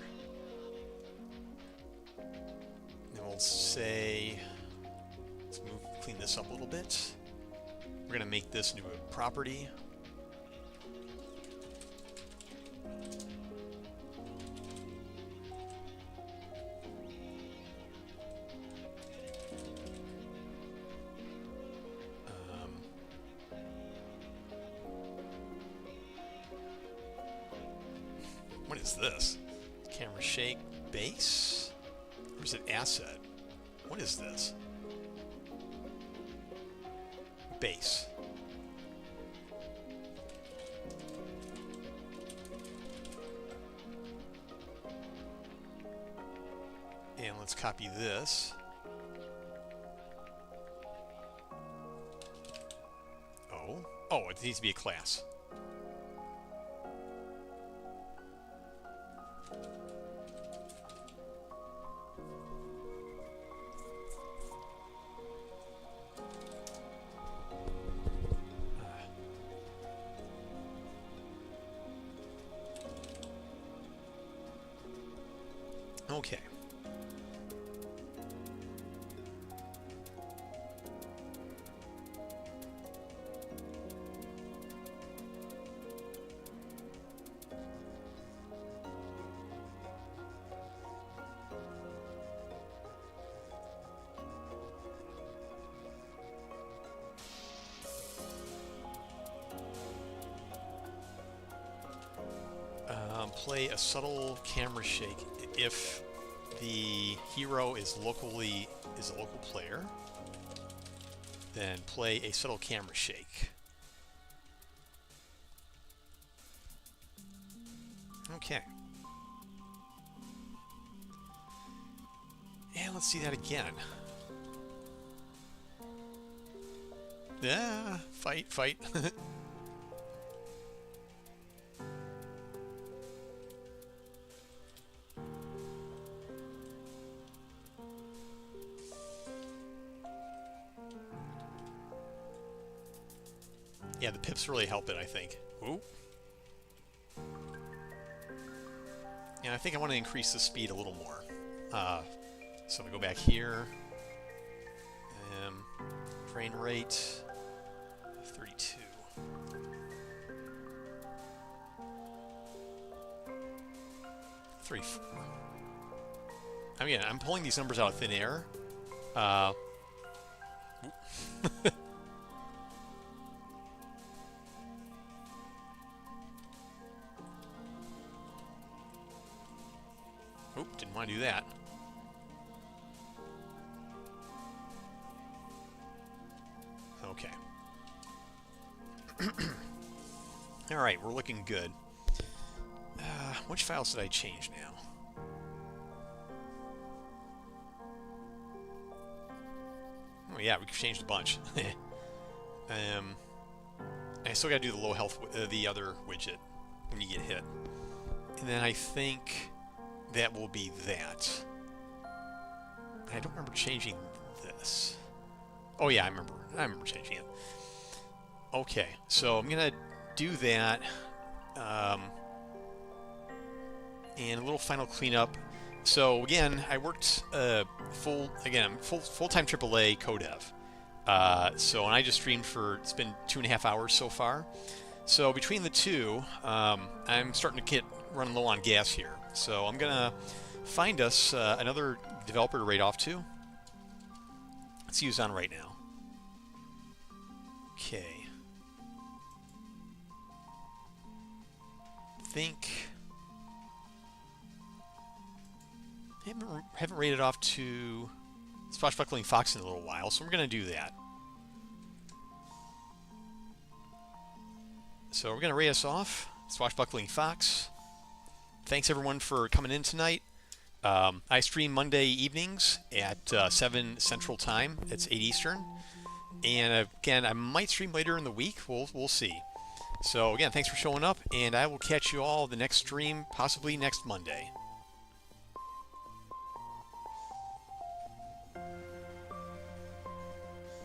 then we'll say, let's clean this up a little bit. We're going to make this new property. What is this? Camera shake base? Or is it asset? What is this? Base. And let's copy this. Oh, it needs to be a class. Okay. Play a subtle camera shake if the hero is a local player. Then play a subtle camera shake. Okay. And let's see that again. Yeah, fight. Yeah, the pips really help it, I think. Ooh. And I think I want to increase the speed a little more. So we go back here. Frame rate 32. I mean, I'm pulling these numbers out of thin air. Oop, didn't want to do that. Okay. All right, we're looking good. Which files did I change now? Oh yeah, we changed a bunch. I still got to do the low health, the other widget when you get hit, and then I think that will be that. I don't remember changing this. Oh yeah, I remember changing it. Okay, so I'm gonna do that, and a little final cleanup. So again, I worked full-time AAA codev. So, and I just streamed for, it's been 2.5 hours so far. So between the two, I'm starting to get running low on gas here. So I'm gonna find us another developer to raid off to. Let's see who's on right now. Okay. Haven't raided off to Swashbuckling Fox in a little while, so we're gonna do that. So we're gonna raid us off, Swashbuckling Fox. Thanks everyone for coming in tonight. I stream Monday evenings at 7 Central Time. It's 8 Eastern. And again, I might stream later in the week. We'll see. So again, thanks for showing up, and I will catch you all the next stream, possibly next Monday.